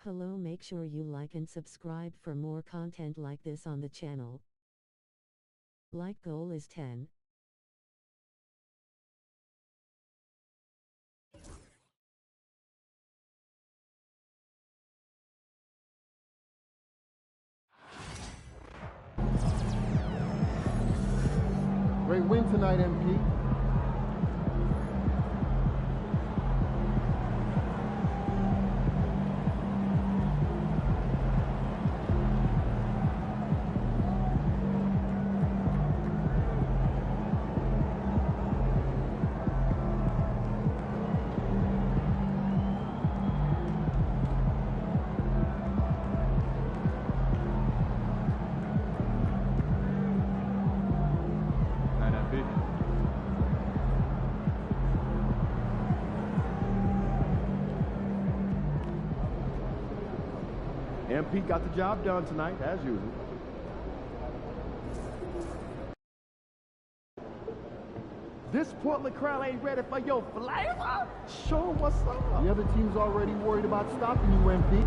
Hello, make sure you like and subscribe for more content like this on the channel. Like goal is 10. Great win tonight, MP. MP got the job done tonight, as usual. This Portland crowd ain't ready for your flavor? Show 'em what's up. The other team's already worried about stopping you, MP.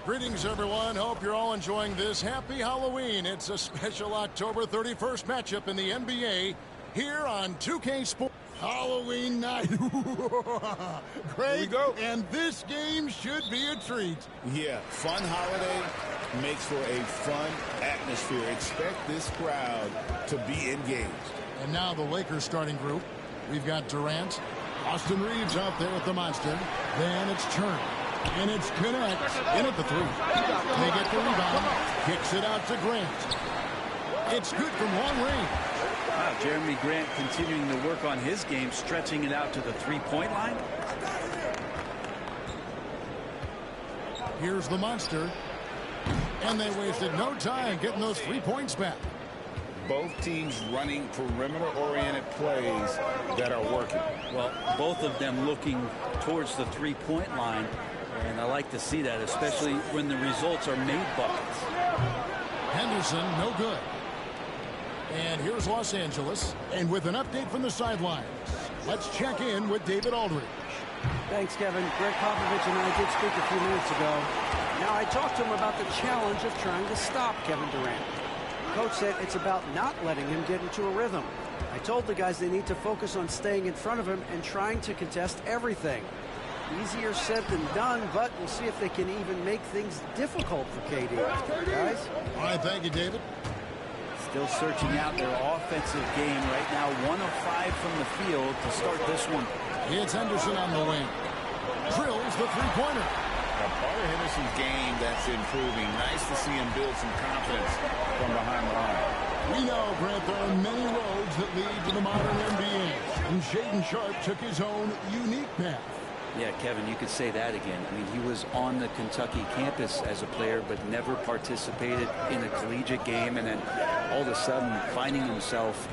Greetings, everyone. Hope you're all enjoying this. Happy Halloween. It's a special October 31st matchup in the NBA here on 2K Sports. Halloween night. Great. Here we go. And this game should be a treat. Yeah, fun holiday makes for a fun atmosphere. Expect this crowd to be engaged. And now the Lakers starting group. We've got Durant. Austin Reeves out there with the monster. Then it's Turner. And it's connects in at the three. They get the rebound. Kicks it out to Grant. It's good from long range. Wow, Jeremy Grant continuing to work on his game, stretching it out to the three-point line. Here's the monster. And they wasted no time getting those 3 points back. Both teams running perimeter-oriented plays that are working. Well, both of them looking towards the three-point line. And I like to see that, especially when the results are made buckets. Henderson, no good. And here's Los Angeles. And with an update from the sidelines, let's check in with David Aldridge. Thanks, Kevin. Greg Popovich and I did speak a few minutes ago. Now, I talked to him about the challenge of trying to stop Kevin Durant. Coach said it's about not letting him get into a rhythm. I told the guys they need to focus on staying in front of him and trying to contest everything. Easier said than done, but we'll see if they can even make things difficult for KD. Guys? All right, thank you, David. Still searching out their offensive game right now. 1 of 5 from the field to start this one. It's Henderson on the wing. Drills the three-pointer. Part of Henderson's game that's improving. Nice to see him build some confidence from behind the line. We know, Grant, there are many roads that lead to the modern NBA. And Shaedon Sharpe took his own unique path. Yeah, Kevin, you could say that again. I mean, he was on the Kentucky campus as a player, but never participated in a collegiate game. And then all of a sudden finding himself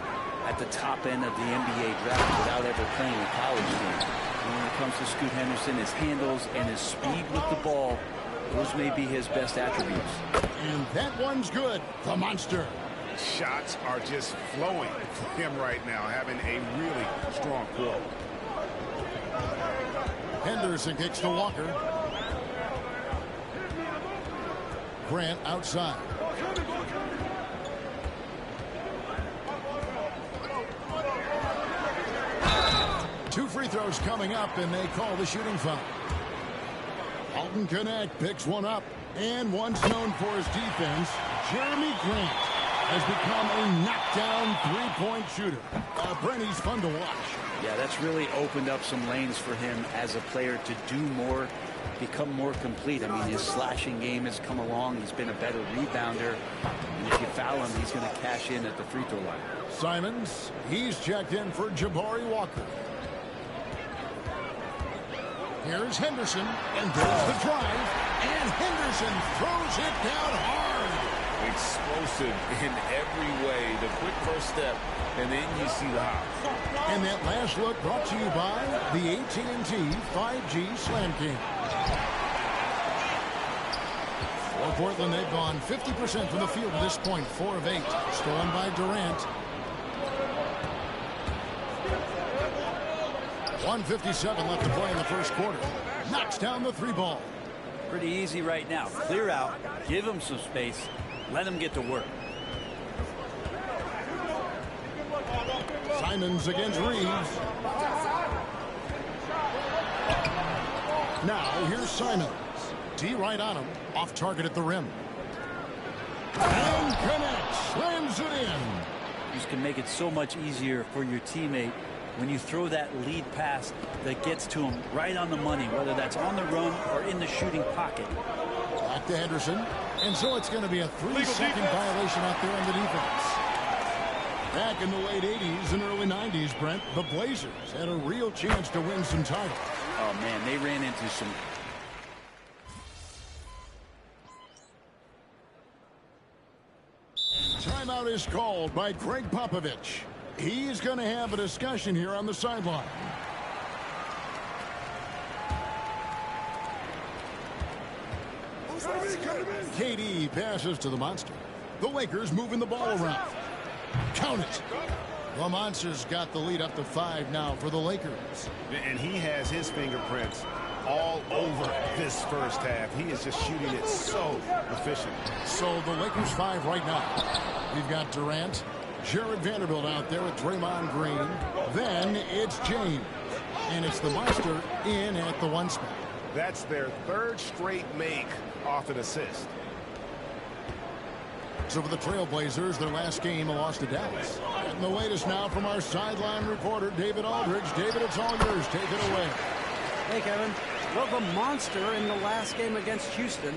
at the top end of the NBA draft without ever playing a college game. And when it comes to Scoot Henderson, his handles and his speed with the ball, those may be his best attributes. And that one's good. The monster. Shots are just flowing for him right now, having a really strong quarter. Henderson kicks to Walker. Grant outside. Two free throws coming up, and they call the shooting foul. Alton Connect picks one up, and once known for his defense, Jeremy Grant has become a knockdown three-point shooter. Brent, he's fun to watch. Yeah, that's really opened up some lanes for him as a player to do more, become more complete. I mean, his slashing game has come along. He's been a better rebounder. And if you foul him, he's going to cash in at the free throw line. Simons, he's checked in for Jabari Walker. Here's Henderson, and there's the drive, and Henderson throws it down hard. Explosive in every way. The quick first step, and then you see the hop. And that last look brought to you by the AT&T 5G Slam King. For Portland, they've gone 50% from the field at this point, 4 of 8. Stolen by Durant. 1:57 left to play in the first quarter. Knocks down the three ball. Pretty easy right now. Clear out, give him some space, let him get to work. Simons against Reeves. Now here's Simons. D right on him. Off target at the rim. And connects. Slams it in. You can make it so much easier for your teammate when you throw that lead pass that gets to him right on the money, whether that's on the run or in the shooting pocket. Back to Henderson. And so it's going to be a 3-second violation out there on the defense. Back in the late 80s and early 90s, Brent, the Blazers had a real chance to win some titles. Oh, man, they ran into some... Timeout is called by Greg Popovich. He's going to have a discussion here on the sideline. KD passes to the Monster. The Lakers moving the ball around. Count it. The Monster's got the lead up to 5 now for the Lakers. And he has his fingerprints all over this first half. He is just shooting it so efficient. So the Lakers 5 right now. We've got Durant, Jared Vanderbilt out there with Draymond Green. Then it's James. And it's the Monster in at the 1 spot. That's their 3rd straight make off an assist. So for the Trailblazers, their last game, a loss to Dallas. And the latest now from our sideline reporter, David Aldridge. David, it's all yours. Take it away. Hey, Kevin. Well, the Monster in the last game against Houston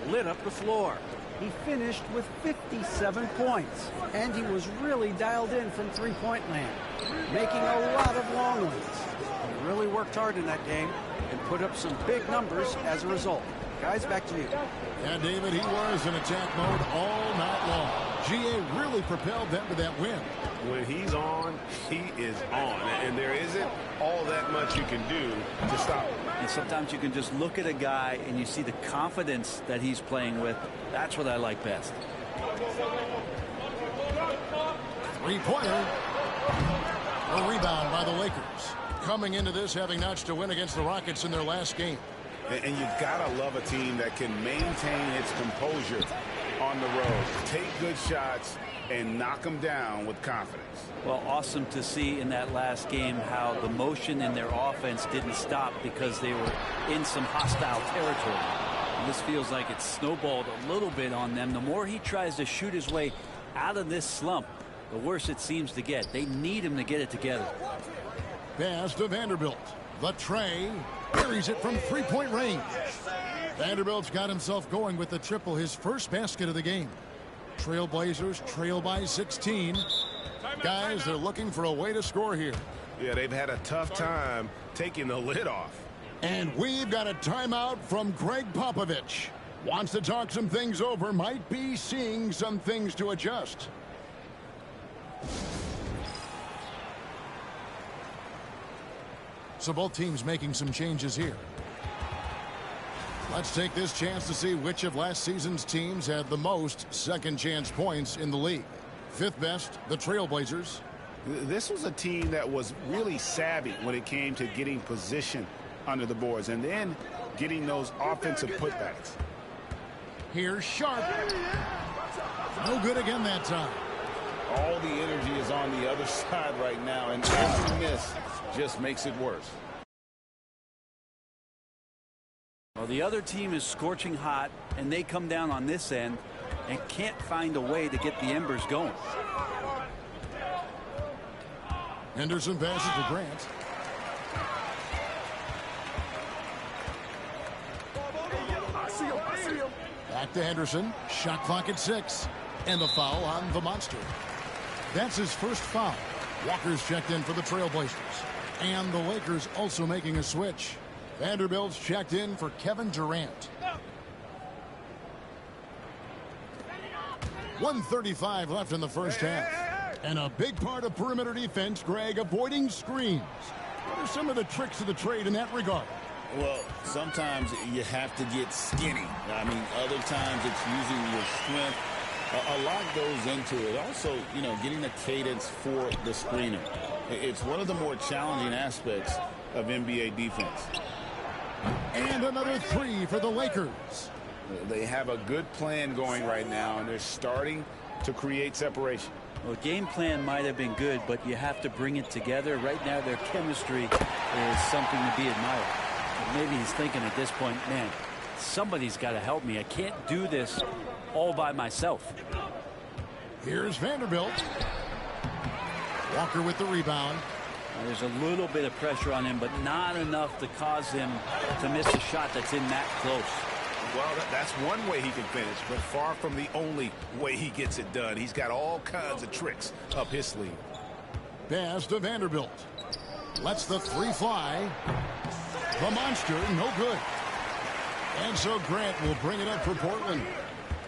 lit up the floor. He finished with 57 points, and he was really dialed in from three-point land, making a lot of long ones. He really worked hard in that game and put up some big numbers as a result. Guys, back to you. Yeah, David, he was in attack mode all night long. GA really propelled them to that win. When he's on, he is on. And there isn't all that much you can do to stop him. And sometimes you can just look at a guy and you see the confidence that he's playing with. That's what I like best. Three-pointer. A rebound by the Lakers. Coming into this having notched a win against the Rockets in their last game. And you've got to love a team that can maintain its composure on the road. Take good shots and knock them down with confidence. Well, awesome to see in that last game how the motion in their offense didn't stop because they were in some hostile territory. And this feels like it's snowballed a little bit on them. The more he tries to shoot his way out of this slump, the worse it seems to get. They need him to get it together. Pass to Vanderbilt. The tray buries it from three-point range. Vanderbilt's got himself going with the triple, his first basket of the game. Trailblazers trail by 16. Guys, they're looking for a way to score here. Yeah, they've had a tough time taking the lid off. And we've got a timeout from Greg Popovich. Wants to talk some things over, might be seeing some things to adjust. So both teams making some changes here. Let's take this chance to see which of last season's teams had the most second chance points in the league. 5th best, the Trailblazers. This was a team that was really savvy when it came to getting position under the boards and then getting those offensive putbacks. Here's Sharp. No good again that time. All the energy is on the other side right now, and every miss just makes it worse. Well, the other team is scorching hot, and they come down on this end and can't find a way to get the embers going. Henderson passes to Grant. Back to Henderson. Shot clock at 6. And the foul on the Monster. That's his first foul. Walker's checked in for the Trailblazers. And the Lakers also making a switch. Vanderbilt's checked in for Kevin Durant. 1:35 left in the first half. And a big part of perimeter defense, Greg, avoiding screens. What are some of the tricks of the trade in that regard? Well, sometimes you have to get skinny. I mean, other times it's using your strength. A lot goes into it. Also, you know, getting the cadence for the screener. It's one of the more challenging aspects of NBA defense. And another 3 for the Lakers. They have a good plan going right now, and they're starting to create separation. Well, game plan might have been good, but you have to bring it together. Right now, their chemistry is something to be admired. But maybe he's thinking at this point, man, somebody's got to help me. I can't do this all by myself. Here's Vanderbilt. Walker with the rebound. Now, there's a little bit of pressure on him, but not enough to cause him to miss a shot that's in that close. Well, that's one way he can finish, but far from the only way he gets it done. He's got all kinds of tricks up his sleeve. Pass to Vanderbilt. Lets the 3 fly. The Monster, no good. And so Grant will bring it up for Portland.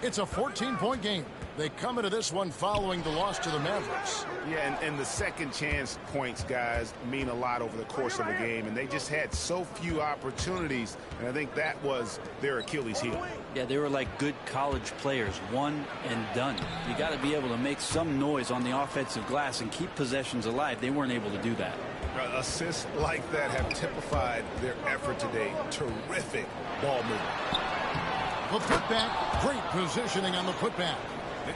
It's a 14-point game. They come into this one following the loss to the Mavericks. Yeah, and the second chance points, guys, mean a lot over the course of a game, and they just had so few opportunities, and I think that was their Achilles heel. Yeah, they were like good college players, one and done. You got to be able to make some noise on the offensive glass and keep possessions alive. They weren't able to do that. Assists like that have typified their effort today. Terrific ball movement. The putback, great positioning on the putback.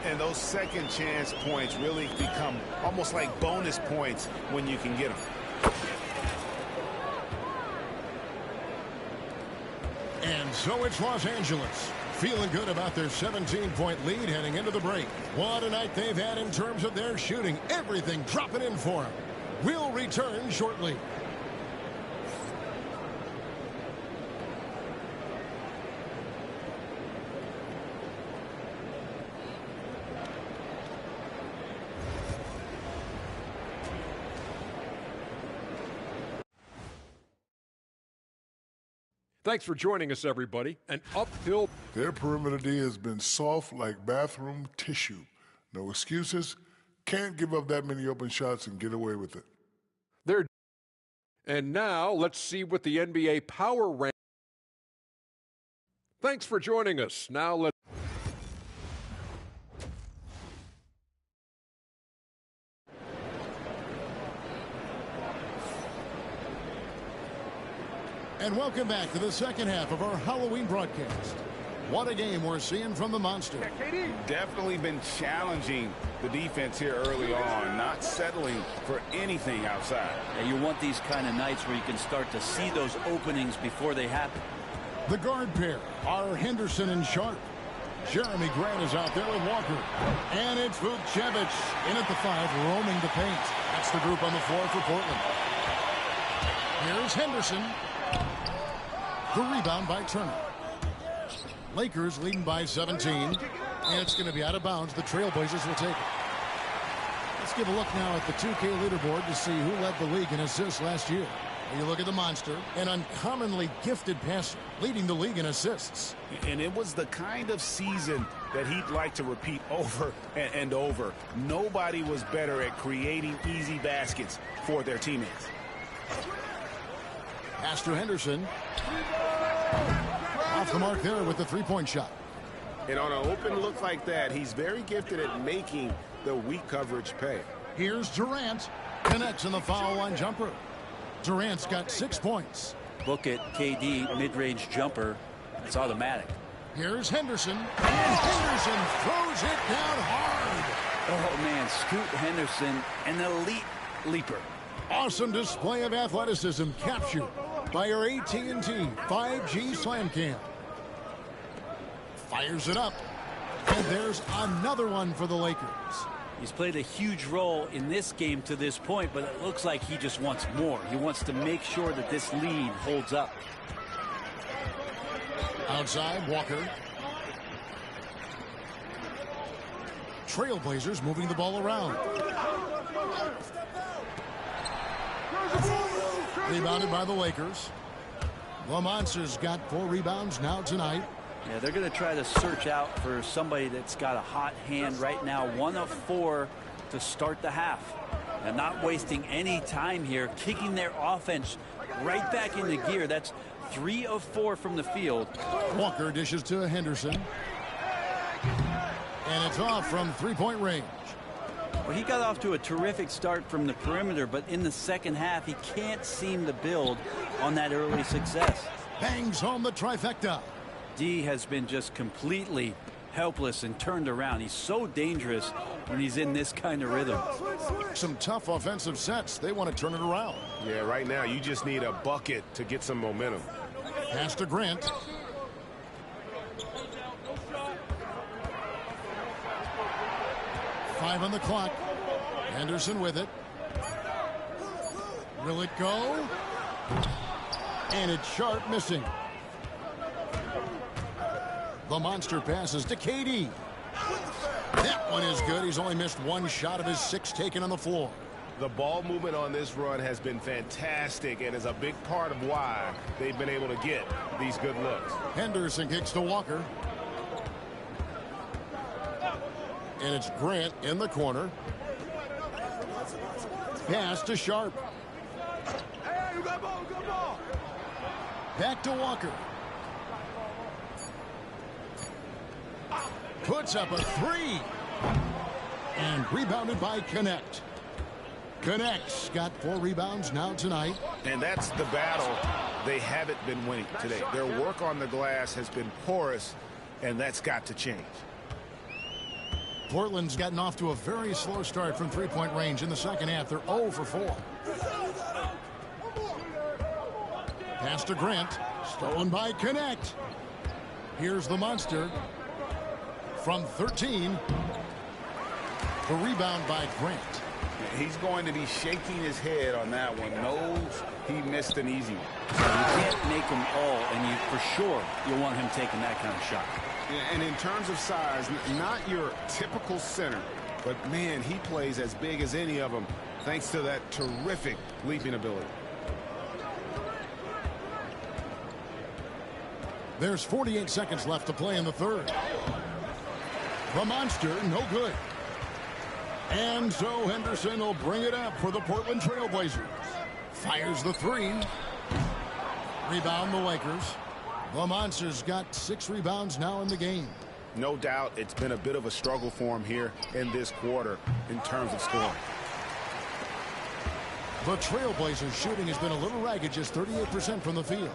And those second chance points really become almost like bonus points when you can get them. And so it's Los Angeles, feeling good about their 17-point lead heading into the break. What a night they've had in terms of their shooting. Everything dropping in for them. We'll return shortly. Thanks for joining us, everybody. An uphill. Their perimeter D has been soft like bathroom tissue. No excuses. Can't give up that many open shots and get away with it. And now let's see what the NBA Power Rank. Thanks for joining us. Now let's. And welcome back to the second half of our Halloween broadcast. What a game we're seeing from the Monster. Definitely been challenging the defense here early on, not settling for anything outside. Yeah, you want these kind of nights where you can start to see those openings before they happen. The guard pair are Henderson and Sharp. Jeremy Grant is out there with Walker. And it's Vukcevic in at the 5, roaming the paint. That's the group on the floor for Portland. Here's Henderson. The rebound by Turner. Lakers leading by 17. And it's going to be out of bounds. The Trailblazers will take it. Let's give a look now at the 2K leaderboard to see who led the league in assists last year. You look at the Monster, an uncommonly gifted passer, leading the league in assists. And it was the kind of season that he'd like to repeat over and over. Nobody was better at creating easy baskets for their teammates. Pass to Henderson. Off the mark there with the three-point shot. And on an open look like that, he's very gifted at making the weak coverage pay. Here's Durant. Connects in the foul line jumper. Durant's got 6 points. Look at KD mid-range jumper. It's automatic. Here's Henderson. And Henderson throws it down hard. Oh, man, Scoot Henderson, an elite leaper. Awesome display of athleticism captured by your AT&T 5G Slam Cam. Fires it up. And there's another one for the Lakers. He's played a huge role in this game to this point, but it looks like he just wants more. He wants to make sure that this lead holds up. Outside, Walker. Trailblazers moving the ball around. Rebounded by the Lakers. The Monsters got 4 rebounds now tonight. Yeah, they're going to try to search out for somebody that's got a hot hand right now. 1 of 4 to start the half. And not wasting any time here. Kicking their offense right back into gear. That's 3 of 4 from the field. Walker dishes to Henderson. And it's off from 3-point range. Well, he got off to a terrific start from the perimeter, but in the second half, he can't seem to build on that early success. Bangs home the trifecta. D has been just completely helpless and turned around. He's so dangerous when he's in this kind of rhythm. Some tough offensive sets. They want to turn it around. Yeah, right now you just need a bucket to get some momentum. Pass to Grant. Five on the clock. Henderson with it. Will it go? And it's Sharp missing. The monster passes to KD. That one is good. He's only missed 1 shot of his 6 taken on the floor. The ball movement on this run has been fantastic and is a big part of why they've been able to get these good looks. Henderson kicks to Walker. And it's Grant in the corner. Pass to Sharp. Hey, you got ball, good ball. Back to Walker. Puts up a 3. And rebounded by Connect. Connect's got 4 rebounds now tonight. And that's the battle they haven't been winning today. Their work on the glass has been porous, and that's got to change. Portland's gotten off to a very slow start from 3-point range in the second half. They're 0 for 4. Pass to Grant. Stolen by Connect. Here's the monster. From 13. The rebound by Grant. He's going to be shaking his head on that one. Knows he missed an easy one. You can't make them all, and for sure you want him taking that kind of shot. And in terms of size, not your typical center, but man, he plays as big as any of them thanks to that terrific leaping ability. There's 48 seconds left to play in the third. The monster, no good. And so Henderson will bring it up for the Portland Trailblazers. Fires the 3. Rebound the Lakers. The Monsters got 6 rebounds now in the game. No doubt it's been a bit of a struggle for him here in this quarter in terms of scoring. The Trailblazers shooting has been a little ragged, just 38% from the field.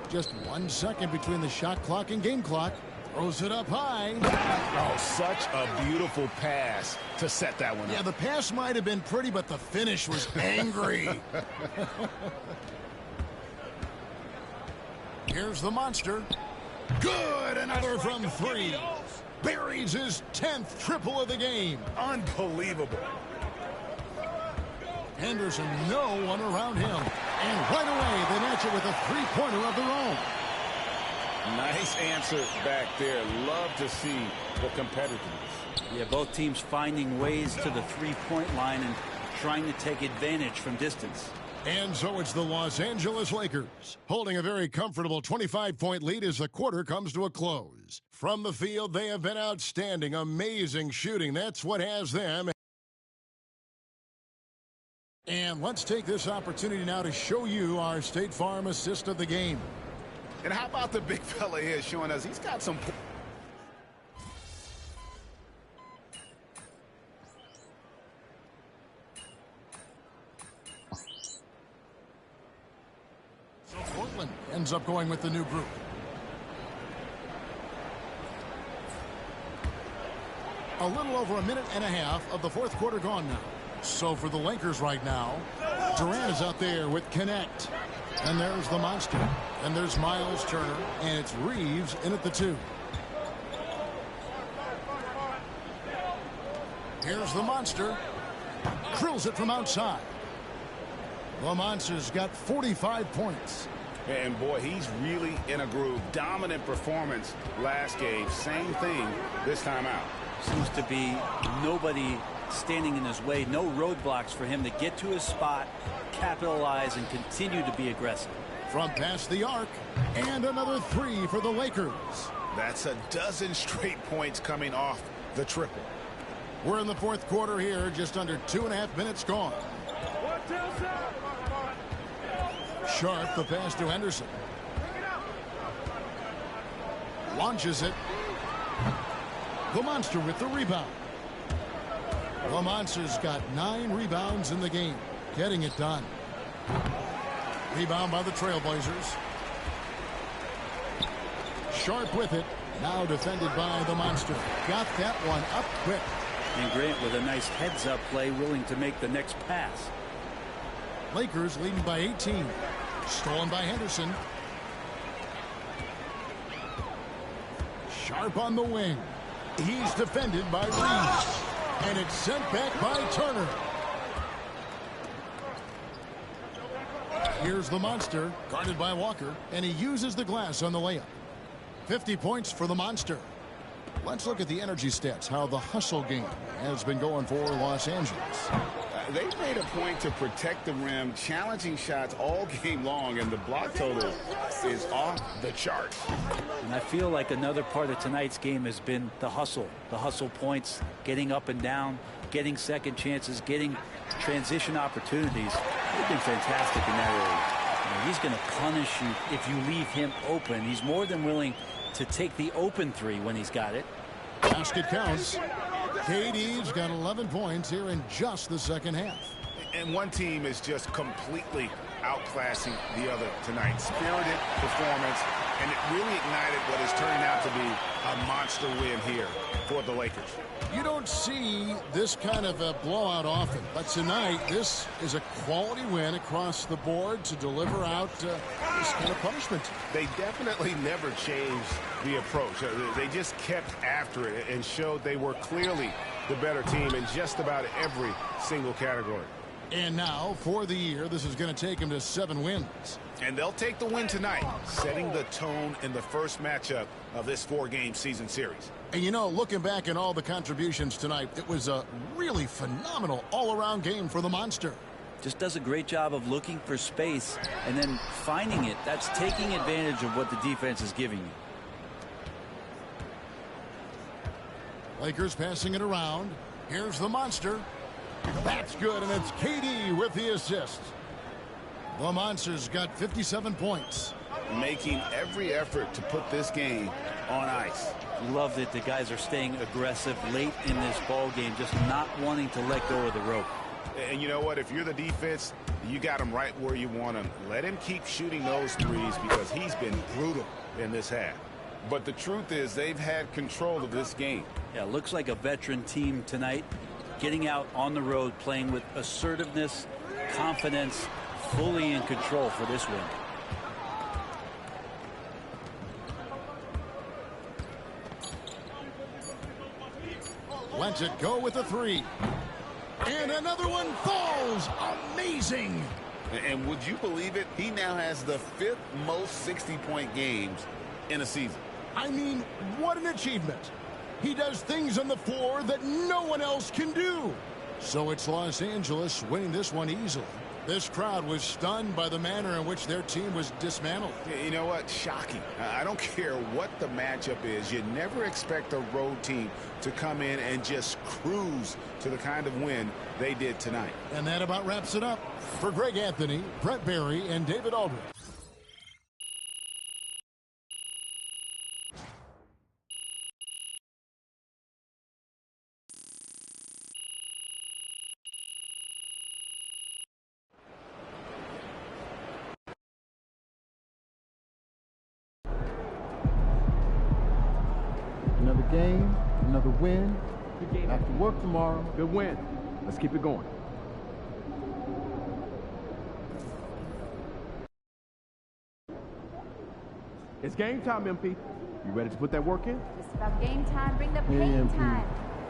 Just 1 second between the shot clock and game clock. Throws it up high. Oh, such a beautiful pass to set that one up. Yeah, the pass might have been pretty, but the finish was angry. Here's the monster. Good, another from 3. Buries his 10th triple of the game. Unbelievable. Henderson, no one around him. And right away, they match it with a 3-pointer of their own. Nice answer back there. Love to see the competitiveness. Yeah, both teams finding ways to the 3-point line and trying to take advantage from distance. And so it's the Los Angeles Lakers holding a very comfortable 25-point lead as the quarter comes to a close. From the field, they have been outstanding, amazing shooting. That's what has them. And let's take this opportunity now to show you our State Farm assist of the game. And how about the big fella here showing us he's got some... Portland ends up going with the new group. A little over a minute and a half of the fourth quarter gone now. So for the Lakers right now, Durant is out there with Connect. And there's the monster. And there's Miles Turner. And it's Reeves in at the 2. Here's the monster. Drills it from outside. The monster's got 45 points. And boy, he's really in a groove. Dominant performance last game. Same thing this time out. Seems to be nobody standing in his way. No roadblocks for him to get to his spot, capitalize, and continue to be aggressive. From past the arc, and another 3 for the Lakers. That's a dozen straight points coming off the triple. We're in the fourth quarter here, just under 2.5 minutes gone. Sharp, the pass to Henderson. Launches it. The monster with the rebound. The monster's got 9 rebounds in the game, getting it done. Rebound by the Trailblazers. Sharp with it. Now defended by the monster. Got that one up quick. And Grant with a nice heads-up play, willing to make the next pass. Lakers leading by 18. Stolen by Henderson. Sharp on the wing. He's defended by Reeves. And it's sent back by Turner. Here's the monster, guarded by Walker, and he uses the glass on the layup. 50 points for the monster. Let's look at the energy stats, how the hustle game has been going for Los Angeles. They've made a point to protect the rim, challenging shots all game long, and the block total is off the charts. And I feel like another part of tonight's game has been the hustle points, getting up and down, getting second chances, getting transition opportunities. They've been fantastic in that area. You know, he's going to punish you if you leave him open. He's more than willing to take the open 3 when he's got it. Basket counts. KD's got 11 points here in just the second half. And one team is just completely outclassing the other tonight. Spirited performance, and it really ignited what is turning out to be a monster win here for the Lakers. You don't see this kind of a blowout often, but tonight this is a quality win across the board to deliver out this kind of punishment. They definitely never changed the approach. They just kept after it and showed they were clearly the better team in just about every single category. And now, for the year, this is going to take them to 7 wins. And they'll take the win tonight, setting the tone in the first matchup of this 4-game season series. And you know, looking back at all the contributions tonight, it was a really phenomenal all-around game for the monster. Just does a great job of looking for space and then finding it. That's taking advantage of what the defense is giving you. Lakers passing it around. Here's the monster. That's good, and it's KD with the assist. The monster's got 57 points. Making every effort to put this game on ice. Love that the guys are staying aggressive late in this ball game, just not wanting to let go of the rope. And you know what? If you're the defense, you got him right where you want him. Let him keep shooting those threes because he's been brutal in this half. But the truth is they've had control of this game. Yeah, looks like a veteran team tonight, getting out on the road, playing with assertiveness, confidence, fully in control for this win. Lets it go with a 3. And another one falls. Amazing. And would you believe it? He now has the 5th most 60-point games in a season. I mean, what an achievement. He does things on the floor that no one else can do. So it's Los Angeles winning this one easily. This crowd was stunned by the manner in which their team was dismantled. You know what? Shocking. I don't care what the matchup is. You never expect a road team to come in and just cruise to the kind of win they did tonight. And that about wraps it up. For Greg Anthony, Brett Barry, and David Aldridge. game, another win. Good game. Back to work tomorrow. Good win. Let's keep it going. It's game time, MP. You ready to put that work in? It's about game time. Bring the Hey, pain MP. time.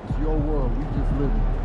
It's your world. We just live in it.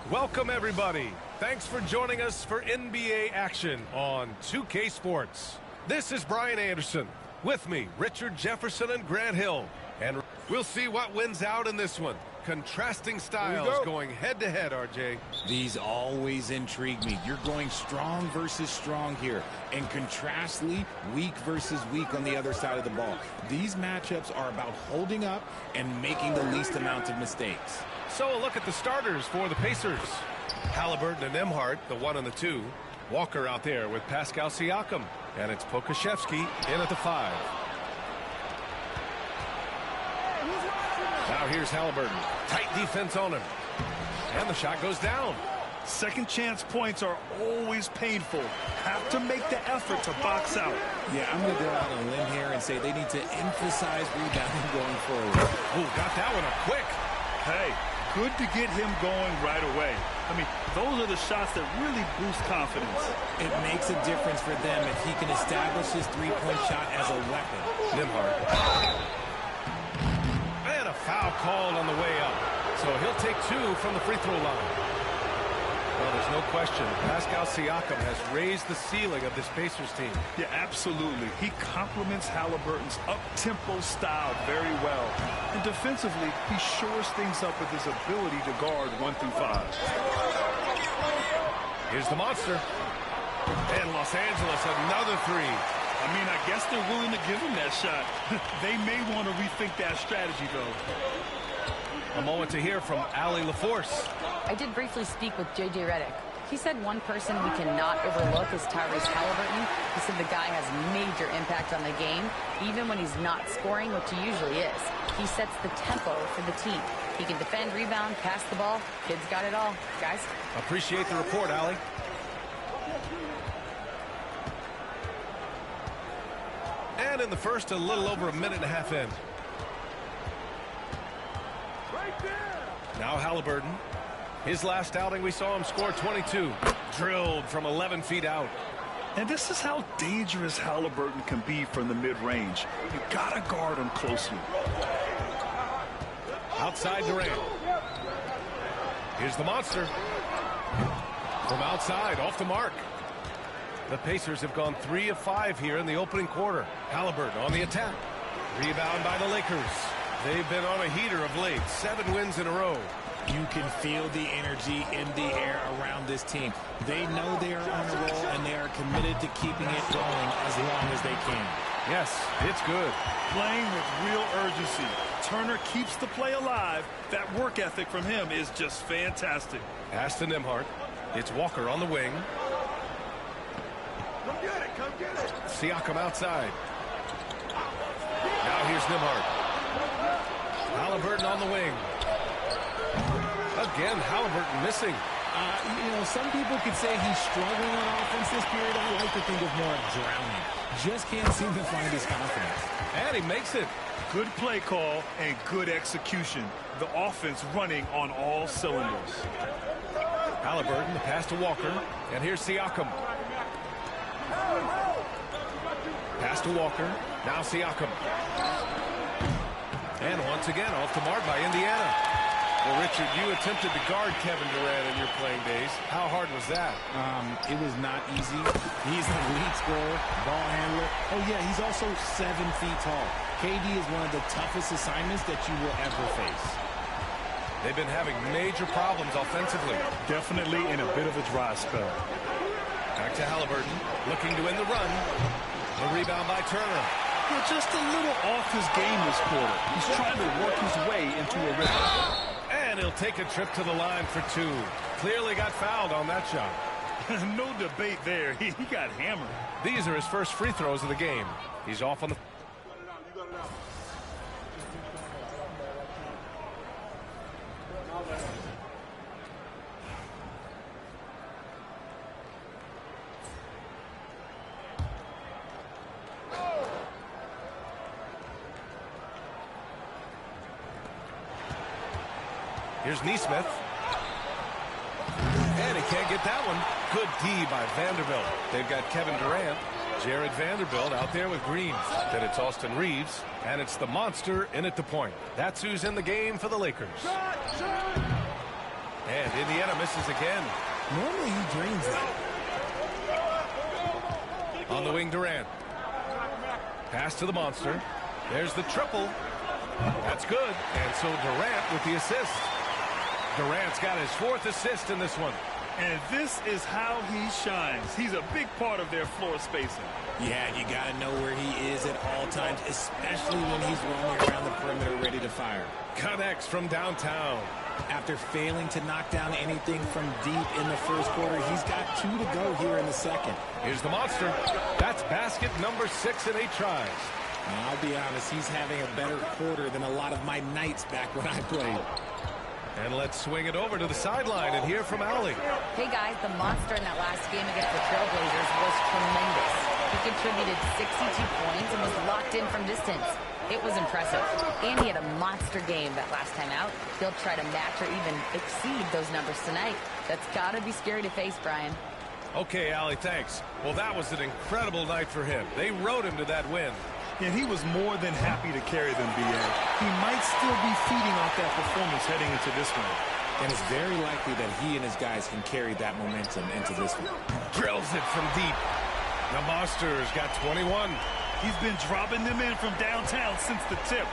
Welcome, everybody. Thanks for joining us for NBA action on 2K Sports. This is Brian Anderson. With me, Richard Jefferson and Grant Hill. And we'll see what wins out in this one. Contrasting styles going head-to-head, RJ. These always intrigue me. You're going strong versus strong here. And contrastly, weak versus weak on the other side of the ball. These matchups are about holding up and making the least amount of mistakes. So a look at the starters for the Pacers. Halliburton and Nembhard, the 1 and the 2. Walker out there with Pascal Siakam. And it's Pokashevsky in at the 5. Now here's Halliburton. Tight defense on him. And the shot goes down. Second chance points are always painful. Have to make the effort to box out. Yeah, I'm going to go out on a limb here and say they need to emphasize rebounding going forward. Oh, got that one up quick. Hey, good to get him going right away. I mean, those are the shots that really boost confidence. It makes a difference for them if he can establish his three-point shot as a weapon. Nembhard. And a foul called on the way up. So he'll take 2 from the free throw line. Well, there's no question. Pascal Siakam has raised the ceiling of this Pacers team. Yeah, absolutely. He complements Halliburton's up-tempo style very well. And defensively, he shores things up with his ability to guard 1 through 5. Here's the monster. And Los Angeles, another 3. I mean, I guess they're willing to give him that shot. They may want to rethink that strategy, though. A moment to hear from Allie LaForce. I did briefly speak with J.J. Redick. He said one person we cannot overlook is Tyrese Halliburton. He said the guy has major impact on the game, even when he's not scoring, which he usually is. He sets the tempo for the team. He can defend, rebound, pass the ball. Kid's got it all. Guys? Appreciate the report, Allie. And in the first, a little over a minute and a half in. Now Halliburton. His last outing, we saw him score 22. Drilled from 11 feet out. And this is how dangerous Halliburton can be from the mid-range. You gotta guard him closely. Outside Durant. Here's the monster. From outside, off the mark. The Pacers have gone 3 of 5 here in the opening quarter. Halliburton on the attack. Rebound by the Lakers. They've been on a heater of late. 7 wins in a row. You can feel the energy in the air around this team. They know they are on a roll, and they are committed to keeping it going as long as they can. Yes, it's good. Playing with real urgency. Turner keeps the play alive. That work ethic from him is just fantastic. Pass to Nembhard. It's Walker on the wing. Come get it, come get it. Siakam outside. Now here's Nembhard. Halliburton on the wing. Again, Halliburton missing. You know, some people could say he's struggling on offense this period. I like to think of more of drowning. Just can't seem to find his confidence. And he makes it. Good play call and good execution. The offense running on all cylinders. Halliburton, the pass to Walker. And here's Siakam. Pass to Walker. Now Siakam. And once again, off the mark by Indiana. Well, Richard, you attempted to guard Kevin Durant in your playing days. How hard was that? It was not easy. He's an elite scorer, ball handler. Oh, yeah, he's also 7 feet tall. KD is one of the toughest assignments that you will ever face. They've been having major problems offensively. Definitely in a bit of a dry spell. Back to Halliburton, looking to win the run. The rebound by Turner. Yeah, just a little off his game this quarter. He's trying to work his way into a rhythm. And he'll take a trip to the line for 2. Clearly got fouled on that shot. No debate there. He got hammered. These are his first free throws of the game. He's off on the... Here's Neesmith. And he can't get that one. Good D by Vanderbilt. They've got Kevin Durant, Jared Vanderbilt out there with Green. Then it's Austin Reeves, and it's the monster in at the point. That's who's in the game for the Lakers. And Indiana misses again. Normally he drains that. On the wing, Durant. Pass to the monster. There's the triple. That's good. And so Durant with the assist. Durant's got his 4th assist in this one. And this is how he shines. He's a big part of their floor spacing. Yeah, you got to know where he is at all times, especially when he's roaming around the perimeter ready to fire. Connects from downtown. After failing to knock down anything from deep in the first quarter, he's got 2 to go here in the second. Here's the monster. That's basket number 6 in 8 tries. Now, I'll be honest, he's having a better quarter than a lot of my nights back when I played. And let's swing it over to the sideline and hear from Allie. Hey, guys, the monster in that last game against the Trailblazers was tremendous. He contributed 62 points and was locked in from distance. It was impressive. And he had a monster game that last time out. He'll try to match or even exceed those numbers tonight. That's got to be scary to face, Brian. Okay, Allie, thanks. Well, that was an incredible night for him. They rode him to that win. And he was more than happy to carry them, B.A. He might still be feeding off that performance heading into this one. And it's very likely that he and his guys can carry that momentum into this one. Drills it from deep. The Monster's got 21. He's been dropping them in from downtown since the tip.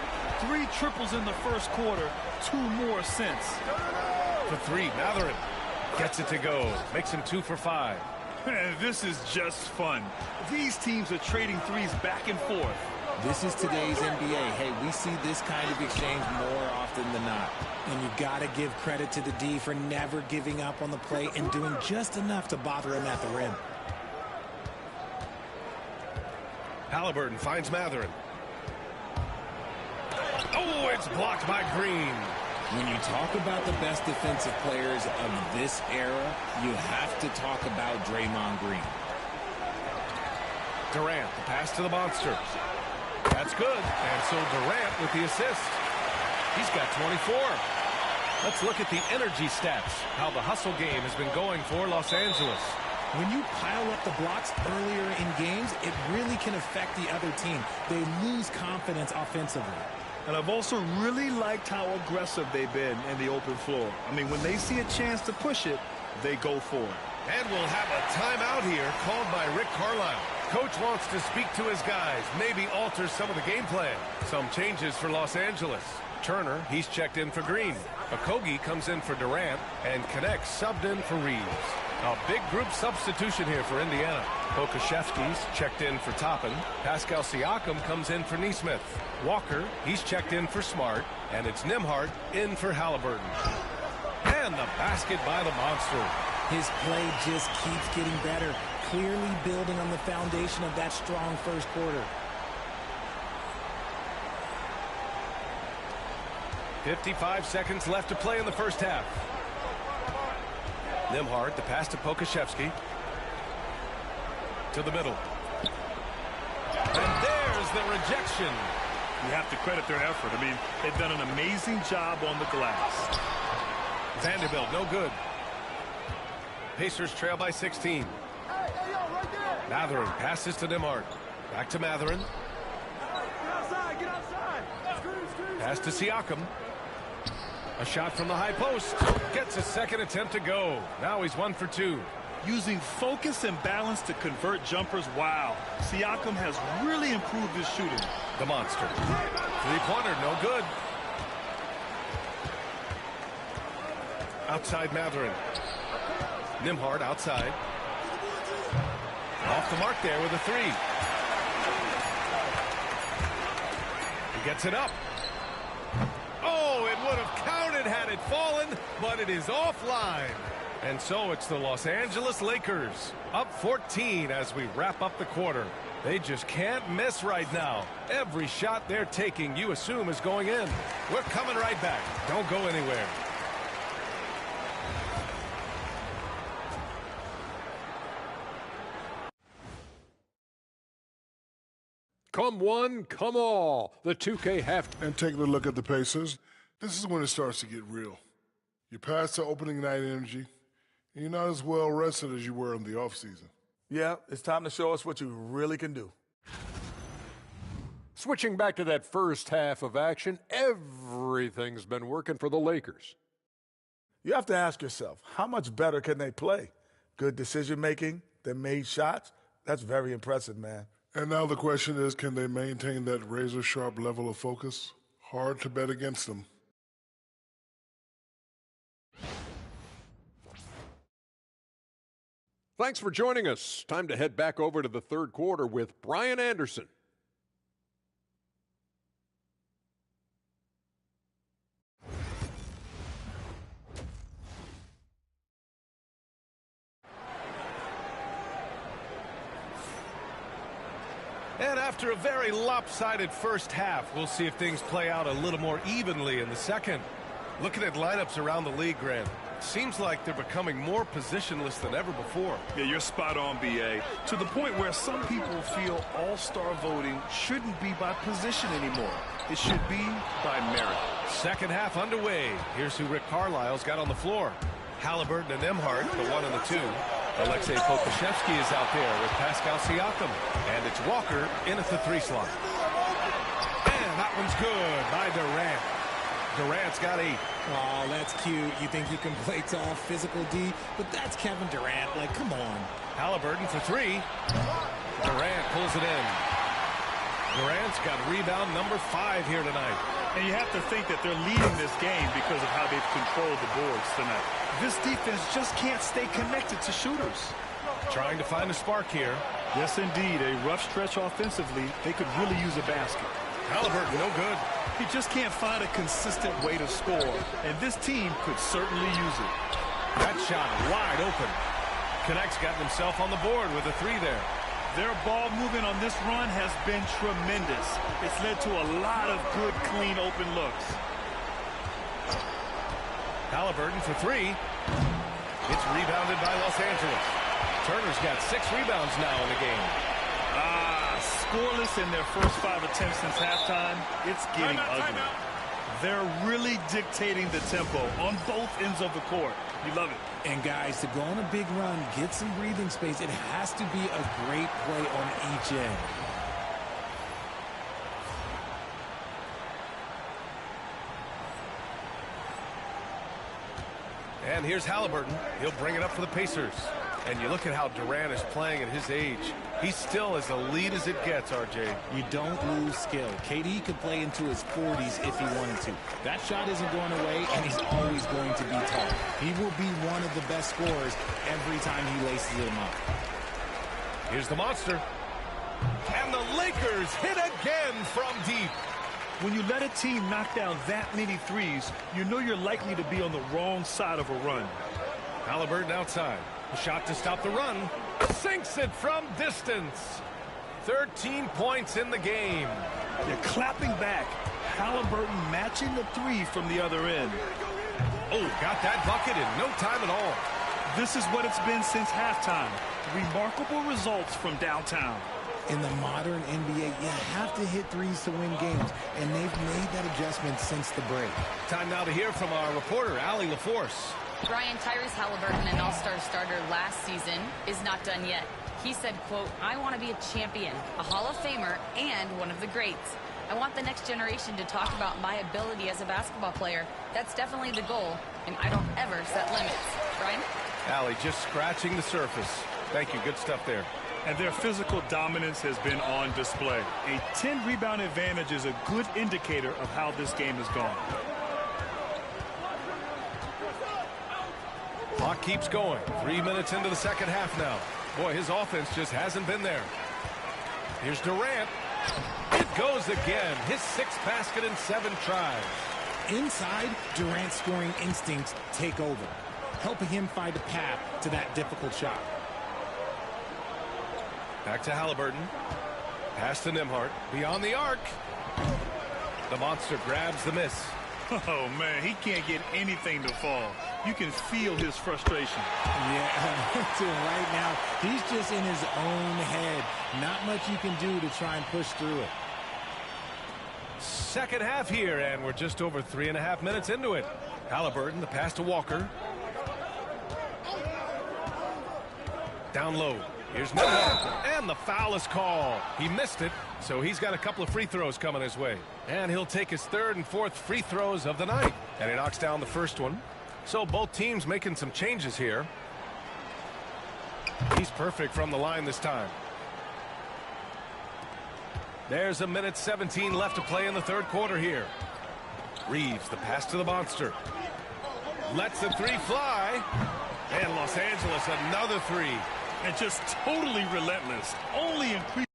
3 triples in the first quarter, 2 more since. For 3, Matherin gets it to go. Makes him 2 for 5. And this is just fun. These teams are trading threes back and forth. This is today's NBA. Hey, we see this kind of exchange more often than not. And you got to give credit to the D for never giving up on the play and doing just enough to bother him at the rim. Halliburton finds Matherin. Oh, it's blocked by Green. When you talk about the best defensive players of this era, you have to talk about Draymond Green. Durant, the pass to the monster. That's good. And so Durant with the assist. He's got 24. Let's look at the energy stats, how the hustle game has been going for Los Angeles. When you pile up the blocks earlier in games, it really can affect the other team. They lose confidence offensively. And I've also really liked how aggressive they've been in the open floor. I mean, when they see a chance to push it, they go for it. And we'll have a timeout here called by Rick Carlisle. Coach wants to speak to his guys, maybe alter some of the game plan. Some changes for Los Angeles. Turner, he's checked in for Green. Okogie comes in for Durant, and Connect subbed in for Reeves. A big group substitution here for Indiana. Pokuševski's checked in for Toppin. Pascal Siakam comes in for Neesmith. Walker, he's checked in for Smart. And it's Nembhard in for Halliburton. And the basket by the Monster. His play just keeps getting better, clearly building on the foundation of that strong first quarter. 55 seconds left to play in the first half. Nembhard, the pass to Pokusevski. To the middle. And there's the rejection. You have to credit their effort. I mean, they've done an amazing job on the glass. Vanderbilt, no good. Pacers trail by 16. Matherin passes to Nembhard. Back to Matherin. Get outside. Pass to Siakam. A shot from the high post. Gets a second attempt to go. Now he's 1 for 2. Using focus and balance to convert jumpers. Wow. Siakam has really improved his shooting. The monster. Three-pointer, no good. Outside Matherin. Nembhard outside. Off the mark there with a 3. He gets it up. Oh, it would have counted had it fallen, but it is offline. And so it's the Los Angeles Lakers up 14 as we wrap up the quarter. They just can't miss right now. Every shot they're taking, you assume, is going in. We're coming right back. Don't go anywhere. Come one, come all. The 2K half. And taking a look at the Pacers, this is when it starts to get real. You're past the opening night energy, and you're not as well rested as you were in the offseason. Yeah, it's time to show us what you really can do. Switching back to that first half of action, everything's been working for the Lakers. You have to ask yourself, how much better can they play? Good decision-making, they made shots. That's very impressive, man. And now the question is, can they maintain that razor-sharp level of focus? Hard to bet against them. Thanks for joining us. Time to head back over to the third quarter with Brian Anderson. And after a very lopsided first half, we'll see if things play out a little more evenly in the second. Looking at lineups around the league, Grant, it seems like they're becoming more positionless than ever before. Yeah, you're spot on, B.A. To the point where some people feel all-star voting shouldn't be by position anymore. It should be by merit. Second half underway. Here's who Rick Carlisle's got on the floor. Halliburton and Nembhard, the 1 and the 2. Alexei Pokusevski is out there with Pascal Siakam. And it's Walker in at the 3 slot. And that one's good by Durant. Durant's got 8. Oh, that's cute. You think you can play tall, physical D, but that's Kevin Durant. Like, come on. Halliburton for 3. Durant pulls it in. Durant's got rebound number 5 here tonight. And you have to think that they're leading this game because of how they've controlled the boards tonight. This defense just can't stay connected to shooters. Trying to find a spark here. Yes, indeed. A rough stretch offensively. They could really use a basket. Halliburton, no good. He just can't find a consistent way to score, and this team could certainly use it. That shot wide open. Connect's got himself on the board with a 3 there. Their ball movement on this run has been tremendous. It's led to a lot of good, clean, open looks. Halliburton for 3. It's rebounded by Los Angeles. Turner's got 6 rebounds now in the game. Scoreless in their first 5 attempts since halftime. It's getting ugly. They're really dictating the tempo on both ends of the court. You love it. And guys, to go on a big run, get some breathing space, it has to be a great play on each end. And here's Halliburton. He'll bring it up for the Pacers. And you look at how Durant is playing at his age. He's still as elite as it gets, RJ. You don't lose skill. KD could play into his 40s if he wanted to. That shot isn't going away, and he's always going to be tall. He will be one of the best scorers every time he laces them up. Here's the monster. And the Lakers hit again from deep. When you let a team knock down that many threes, you know you're likely to be on the wrong side of a run. Halliburton outside. A shot to stop the run. Sinks it from distance. 13 points in the game. They're clapping back. Halliburton matching the 3 from the other end. Oh, got that bucket in no time at all. This is what it's been since halftime. Remarkable results from downtown. In the modern NBA, you have to hit threes to win games, and they've made that adjustment since the break. Time now to hear from our reporter, Allie LaForce. Brian, Tyrese Halliburton, an all-star starter last season, is not done yet. He said, quote, "I want to be a champion, a Hall of Famer, and one of the greats. I want the next generation to talk about my ability as a basketball player. That's definitely the goal, and I don't ever set limits." Brian? Allie, just scratching the surface. Thank you. Good stuff there. And their physical dominance has been on display. A 10-rebound advantage is a good indicator of how this game has gone. Clock keeps going. 3 minutes into the second half now. Boy, his offense just hasn't been there. Here's Durant. It goes again. His 6th basket in 7 tries. Inside, Durant's scoring instincts take over, helping him find a path to that difficult shot. Back to Halliburton. Pass to Nembhard. Beyond the arc. The monster grabs the miss. Oh, man, he can't get anything to fall. You can feel his frustration. Yeah, right now, he's just in his own head. Not much you can do to try and push through it. Second half here, and we're just over 3.5 minutes into it. Halliburton, the pass to Walker. Down low. Here's Nembhard, and the foul is called. He missed it, so he's got a couple of free throws coming his way. And he'll take his 3rd and 4th free throws of the night. And he knocks down the first one. So both teams making some changes here. He's perfect from the line this time. There's 1:17 left to play in the 3rd quarter here. Reeves, the pass to the monster. Lets the 3 fly. And Los Angeles, another 3. And just totally relentless. Only increase.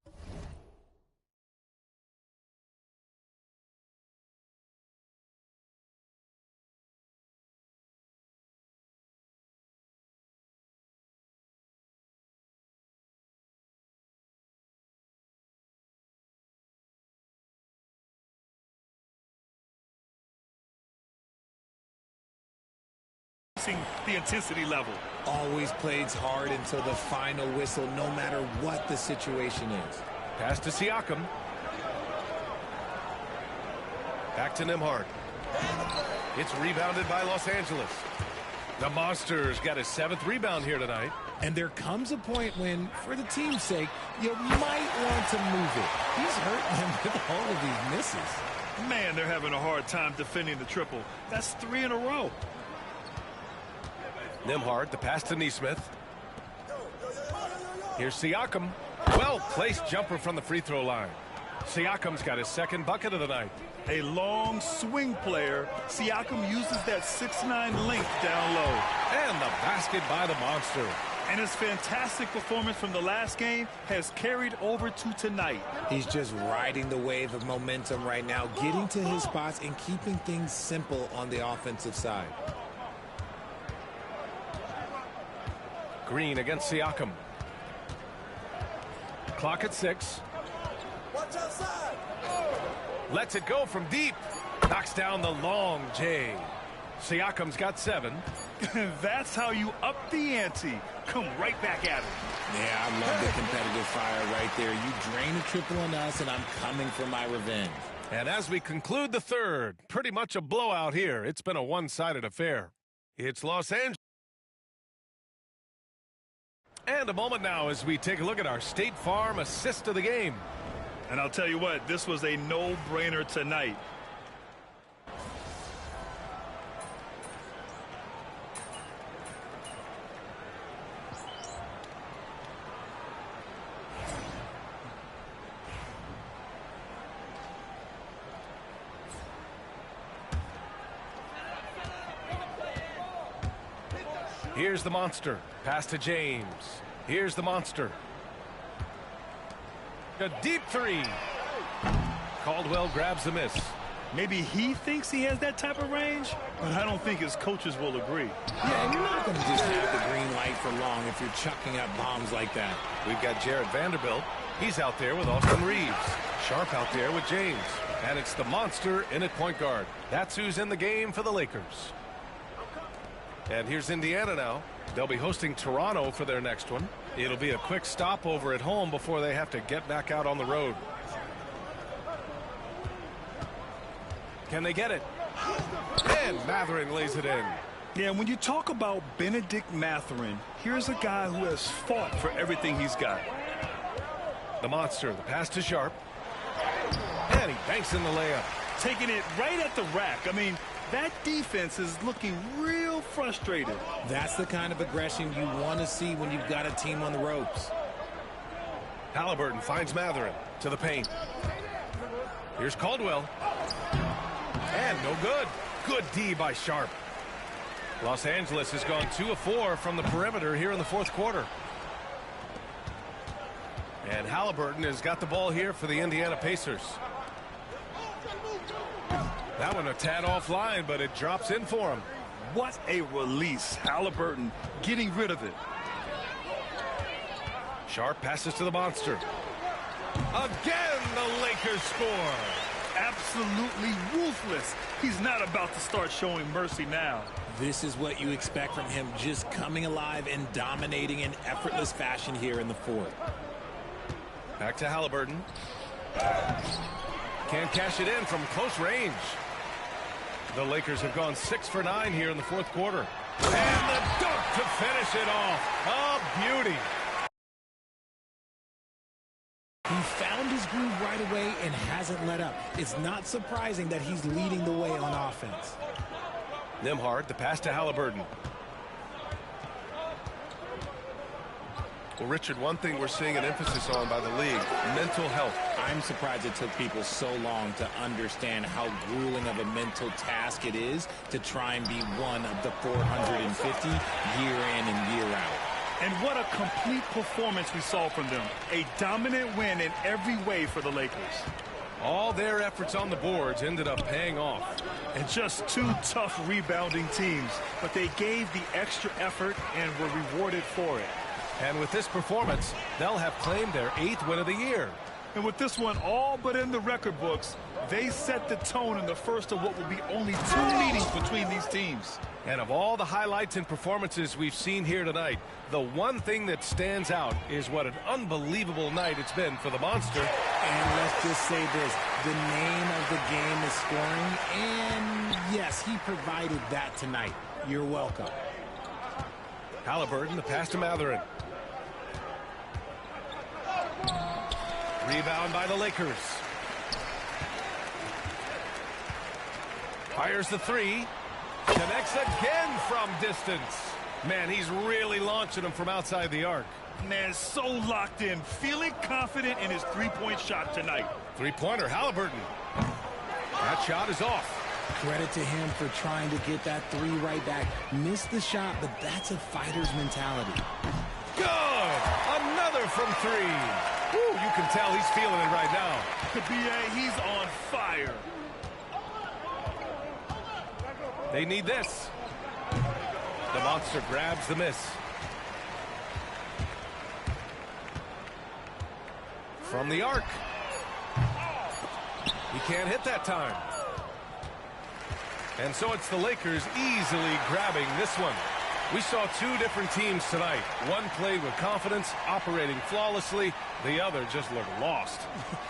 The intensity level. Always plays hard until the final whistle, no matter what the situation is. Pass to Siakam. Back to Nembhard. It's rebounded by Los Angeles. The Monsters got his 7th rebound here tonight. And there comes a point when, for the team's sake, you might want to move it. He's hurting them with all of these misses. Man, they're having a hard time defending the triple. That's 3 in a row. Nembhard, the pass to Nesmith. Here's Siakam. Well-placed jumper from the free throw line. Siakam's got his 2nd bucket of the night. A long swing player. Siakam uses that 6'9" length down low. And the basket by the monster. And his fantastic performance from the last game has carried over to tonight. He's just riding the wave of momentum right now, getting to his spots and keeping things simple on the offensive side. Green against Siakam. Clock at 6. Watch outside. Lets it go from deep. Knocks down the long J. Siakam's got 7. That's how you up the ante. Come right back at it. Yeah, I love the competitive fire right there. You drain a triple on us, and I'm coming for my revenge. And as we conclude the 3rd, pretty much a blowout here. It's been a one-sided affair. It's Los Angeles. And a moment now as we take a look at our State Farm assist of the game. And I'll tell you what, this was a no-brainer tonight. Here's the monster. Pass to James. Here's the monster. A deep 3. Caldwell grabs the miss. Maybe he thinks he has that type of range, but I don't think his coaches will agree. Yeah, and you're not going to just have the green light for long if you're chucking up bombs like that. We've got Jared Vanderbilt. He's out there with Austin Reeves. Sharp out there with James. And it's the monster in at point guard. That's who's in the game for the Lakers. And here's Indiana now. They'll be hosting Toronto for their next one. It'll be a quick stopover at home before they have to get back out on the road. Can they get it? And Mathurin lays it in. Yeah, when you talk about Benedict Mathurin, here's a guy who has fought for everything he's got. The monster, the pass to Sharp. And he banks in the layup. Taking it right at the rack. I mean, that defense is looking real frustrated. That's the kind of aggression you want to see when you've got a team on the ropes. Halliburton finds Mathurin to the paint. Here's Caldwell. And no good. Good D by Sharp. Los Angeles has gone 2 of 4 from the perimeter here in the fourth quarter. And Halliburton has got the ball here for the Indiana Pacers. That one a tad offline, but it drops in for him. What a release. Halliburton getting rid of it. Sharp passes to the monster. Again, the Lakers score. Absolutely ruthless. He's not about to start showing mercy now. This is what you expect from him, just coming alive and dominating in effortless fashion here in the fourth. Back to Halliburton. Can't cash it in from close range. The Lakers have gone 6 for 9 here in the fourth quarter. And the dunk to finish it off. A beauty. He found his groove right away and hasn't let up. It's not surprising that he's leading the way on offense. Nembhard, the pass to Halliburton. Well, Richard, one thing we're seeing an emphasis on by the league, mental health. I'm surprised it took people so long to understand how grueling of a mental task it is to try and be one of the 450 year in and year out. And what a complete performance we saw from them. A dominant win in every way for the Lakers. All their efforts on the boards ended up paying off. And just 2 tough rebounding teams, but they gave the extra effort and were rewarded for it. And with this performance, they'll have claimed their 8th win of the year. And with this one all but in the record books, they set the tone in the first of what will be only 2 meetings between these teams. And of all the highlights and performances we've seen here tonight, the one thing that stands out is what an unbelievable night it's been for the Monster. And let's just say this, the name of the game is scoring, and yes, he provided that tonight. You're welcome. Halliburton, the pass to Mathurin. Rebound by the Lakers. Fires the 3. Connects again from distance. Man, he's really launching them from outside the arc. Man, so locked in, feeling confident in his three-point shot tonight. Three-pointer, Halliburton. That shot is off. Credit to him for trying to get that 3 right back. Missed the shot, but that's a fighter's mentality. Good! Another from 3. Woo, you can tell he's feeling it right now. BA, he's on fire. They need this. The Monster grabs the miss. From the arc. He can't hit that time. And so it's the Lakers easily grabbing this one. We saw 2 different teams tonight. One played with confidence, operating flawlessly. The other just looked lost.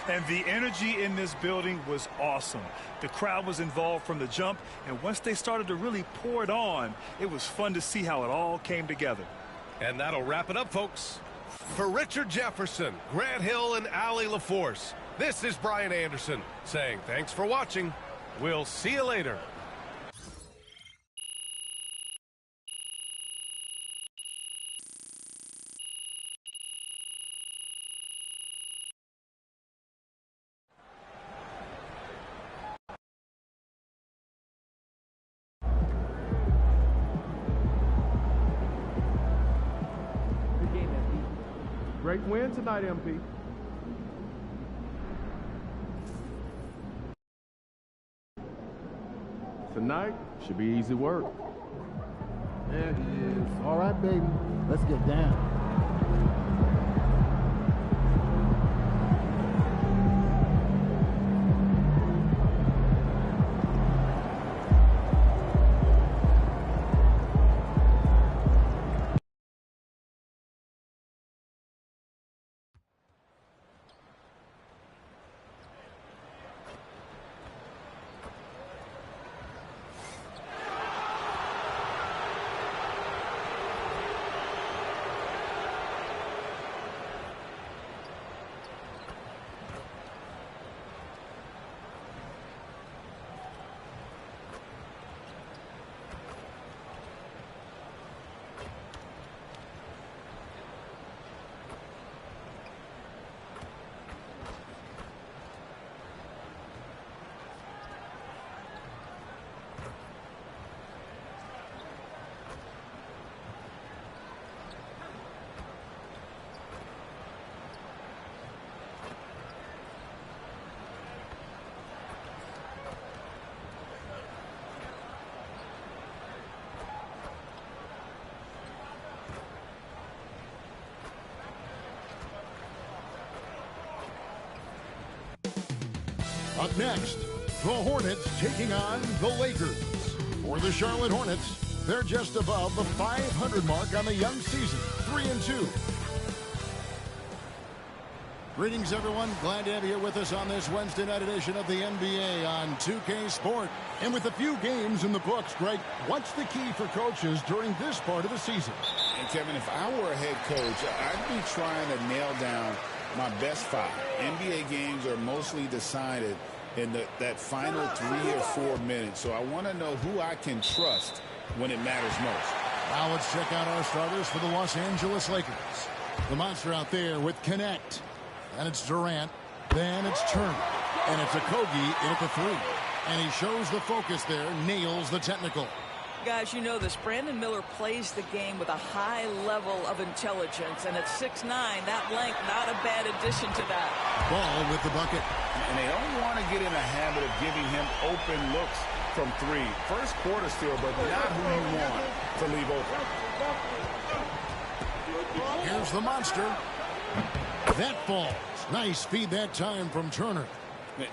And the energy in this building was awesome. The crowd was involved from the jump, and once they started to really pour it on, it was fun to see how it all came together. And that'll wrap it up, folks. For Richard Jefferson, Grant Hill, and Allie LaForce, this is Brian Anderson saying thanks for watching. We'll see you later. Great win tonight, MP. Tonight should be easy work. There he is. All right, baby. Let's get down. Up next, the Hornets taking on the Lakers. For the Charlotte Hornets, they're just above the 500 mark on the young season, 3-2. Greetings, everyone. Glad to have you here with us on this Wednesday night edition of the NBA on 2K Sport. And with a few games in the books, Greg, what's the key for coaches during this part of the season? And Kevin, if I were a head coach, I'd be trying to nail down my best 5. NBA games are mostly decided in that final 3 or 4 minutes. So I want to know who I can trust when it matters most. Now let's check out our starters for the Los Angeles Lakers. The monster out there with Connect. And it's Durant. Then it's Turner. And it's Okogie in at the 3. And he shows the focus there, nails the technical. Guys, you know this. Brandon Miller plays the game with a high level of intelligence. And at 6'9", that length, not a bad addition to that. Ball with the bucket. And they don't want to get in a habit of giving him open looks from 3. First quarter still, but not who you want to leave open. Here's the monster. That falls. Nice feed that time from Turner.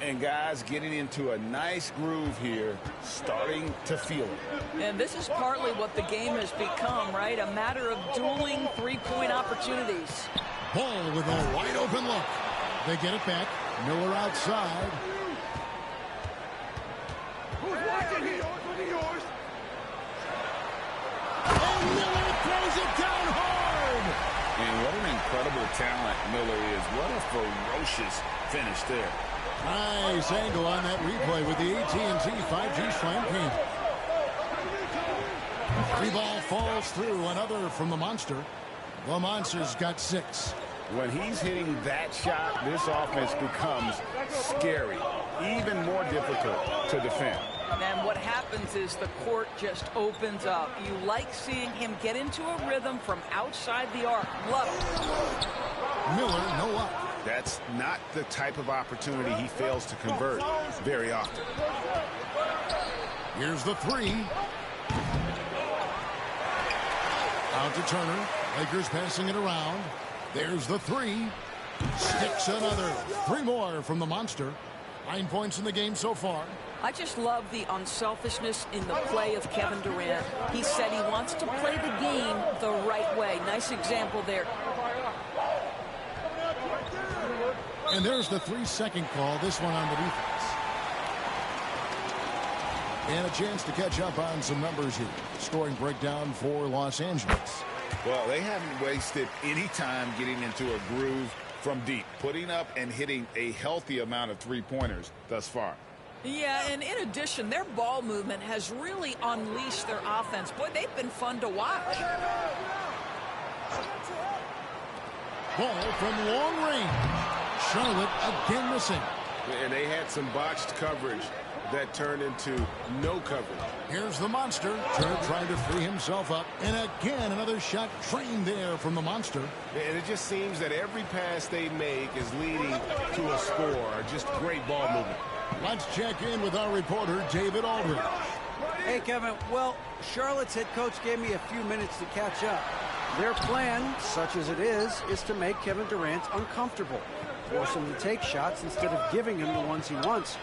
And guys getting into a nice groove here, starting to feel it. And this is partly what the game has become, right? A matter of dueling three-point opportunities. Ball with a wide open look. They get it back. Miller outside. Who's watching here? Yours. And Miller throws it down hard. And what an incredible talent Miller is. What a ferocious finish there. Nice angle on that replay with the AT&T 5G Slam King. 3-ball falls through. Another from the monster. The monster's got 6. When he's hitting that shot, this offense becomes scary, even more difficult to defend. And what happens is the court just opens up. You like seeing him get into a rhythm from outside the arc. Love it. Miller, no luck. That's not the type of opportunity he fails to convert very often. Here's the 3. Out to Turner. Lakers passing it around. There's the 3. Sticks another. 3 more from the monster. 9 points in the game so far. I just love the unselfishness in the play of Kevin Durant. He said he wants to play the game the right way. Nice example there. And there's the 3-second call. This one on the defense. And a chance to catch up on some numbers here. Scoring breakdown for Los Angeles. Well, they haven't wasted any time getting into a groove from deep, putting up and hitting a healthy amount of 3-pointers thus far. Yeah, and in addition, their ball movement has really unleashed their offense. Boy, they've been fun to watch. Ball from long range. Charlotte again missing. And they had some botched coverage that turned into no coverage. Here's the monster. Turner trying to free himself up. And again, another shot trained there from the monster. And it just seems that every pass they make is leading to a score. Just great ball movement. Let's check in with our reporter, David Aldridge. Hey, Kevin. Well, Charlotte's head coach gave me a few minutes to catch up. Their plan, such as it is to make Kevin Durant uncomfortable. Force him to take shots instead of giving him the ones he wants.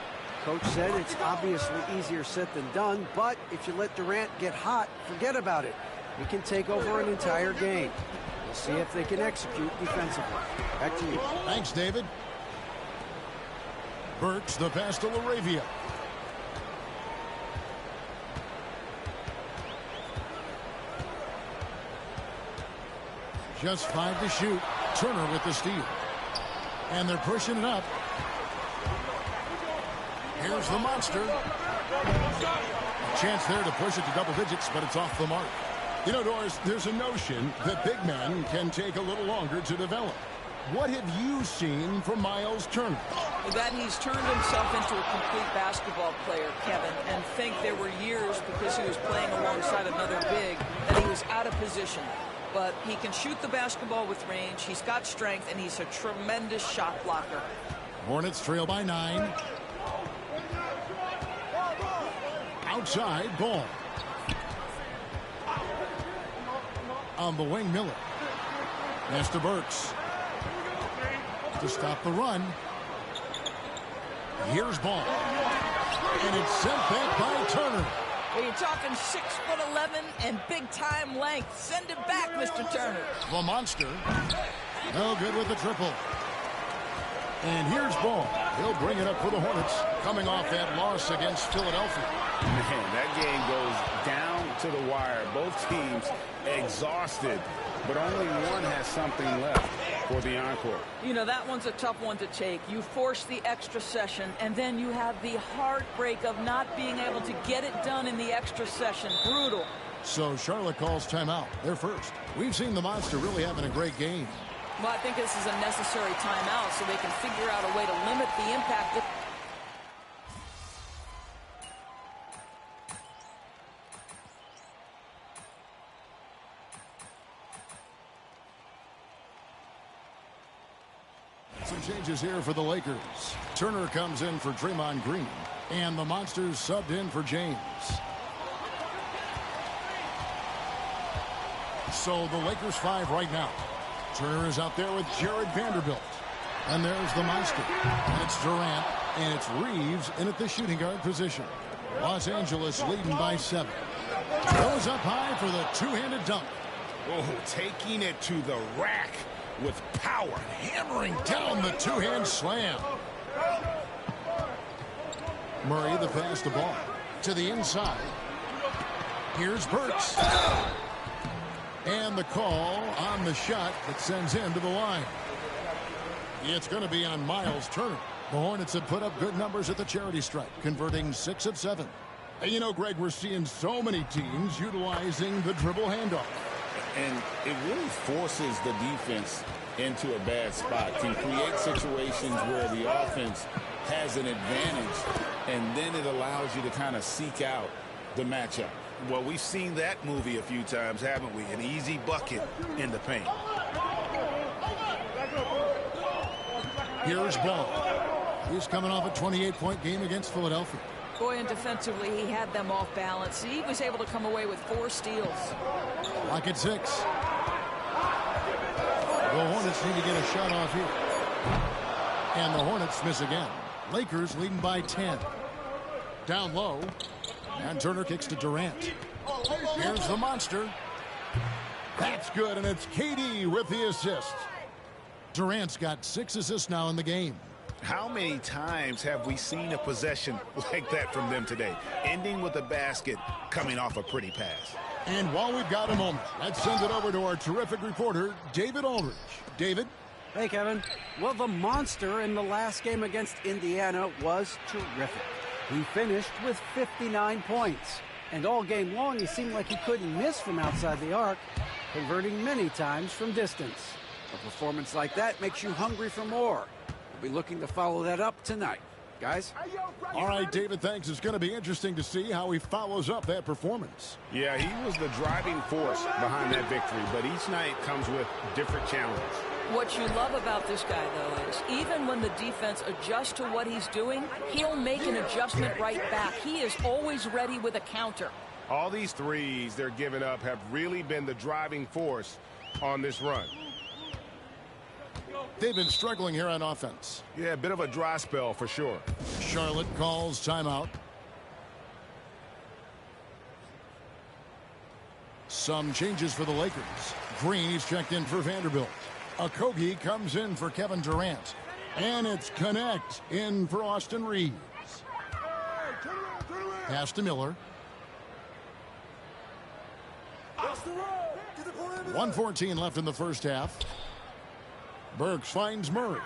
Coach said it's obviously easier said than done, but if you let Durant get hot, forget about it. He can take over an entire game. We'll see if they can execute defensively. Back to you. Thanks, David. Burks, the pass to LaRavia. Just 5 to shoot. Turner with the steal. And they're pushing it up. Here's the monster. A chance there to push it to double digits, but it's off the mark. You know, Doris, there's a notion that big men can take a little longer to develop. What have you seen from Miles Turner? That he's turned himself into a complete basketball player, Kevin, and think there were years because he was playing alongside another big that he was out of position. But he can shoot the basketball with range, he's got strength, and he's a tremendous shot blocker. Hornets trail by 9. Outside, ball. On the wing, Miller. Pass to Burks. To stop the run. Here's ball. And it's sent back by Turner. Well, you're talking 6'11" and big-time length. Send it back, Mr. Turner. The monster. No good with the triple. And here's ball. He'll bring it up for the Hornets, coming off that loss against Philadelphia. Man, that game goes down to the wire. Both teams exhausted, but only one has something left for the encore. You know, that one's a tough one to take. You force the extra session, and then you have the heartbreak of not being able to get it done in the extra session. Brutal. So Charlotte calls timeout. They're first. We've seen the monster really having a great game. Well, I think this is a necessary timeout so they can figure out a way to limit the impact. Some changes here for the Lakers. Turner comes in for Draymond Green, and the Monsters subbed in for James. So the Lakers 5 right now. Turner is out there with Jared Vanderbilt. And there's the monster. And it's Durant, and it's Reeves in at the shooting guard position. Los Angeles leading by 7. Goes up high for the two-handed dunk. Oh, taking it to the rack with power. Hammering down the two-hand slam. Murray the pass the ball to the inside. Here's Burks. And the call on the shot that sends him to the line. It's going to be on Miles Turner. The Hornets have put up good numbers at the charity stripe, converting 6 of 7. And you know, Greg, we're seeing so many teams utilizing the dribble handoff. And it really forces the defense into a bad spot. Can create situations where the offense has an advantage, and then it allows you to kind of seek out the matchup. Well, we've seen that movie a few times, haven't we? An easy bucket in the paint. Here's Ball. He's coming off a 28-point game against Philadelphia. Boy, and defensively, he had them off balance. He was able to come away with 4 steals. Lock at 6. The Hornets need to get a shot off here. And the Hornets miss again. Lakers leading by 10. Down low. And Turner kicks to Durant. Here's the monster. That's good, and it's KD with the assist. Durant's got 6 assists now in the game. How many times have we seen a possession like that from them today? Ending with a basket, coming off a pretty pass. And while we've got a moment, let's send it over to our terrific reporter, David Aldridge. David? Hey, Kevin. Well, the monster in the last game against Indiana was terrific. He finished with 59 points. And all game long, he seemed like he couldn't miss from outside the arc, converting many times from distance. A performance like that makes you hungry for more. We'll be looking to follow that up tonight. Guys? All right, David, thanks. It's going to be interesting to see how he follows up that performance. Yeah, he was the driving force behind that victory, but each night comes with different challenges. What you love about this guy, though, is even when the defense adjusts to what he's doing, he'll make an adjustment right back. He is always ready with a counter. All these threes they're giving up have really been the driving force on this run. They've been struggling here on offense. Yeah, a bit of a dry spell for sure. Charlotte calls timeout. Some changes for the Lakers. Green, he's checked in for Vanderbilt. Okogie comes in for Kevin Durant. And it's Connect in for Austin Reeves. Pass to Miller. 1:14 left in the first half. Burks finds Murray.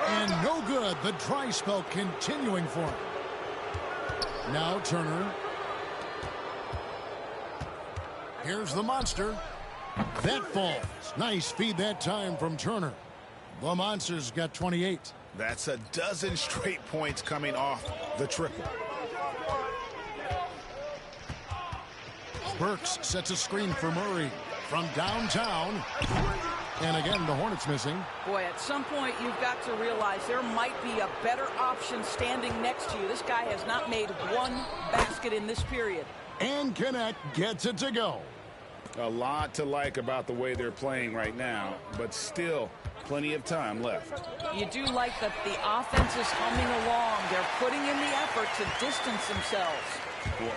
And no good. The dry spell continuing for him. Now Turner. Here's the monster. That falls. Nice feed that time from Turner. The Monsters got 28. That's a dozen straight points coming off the triple. Burks sets a screen for Murray from downtown. And again, the Hornets missing. Boy, at some point, you've got to realize there might be a better option standing next to you. This guy has not made one basket in this period. And Connect gets it to go. A lot to like about the way they're playing right now, but still plenty of time left. You do like that the offense is humming along. They're putting in the effort to distance themselves.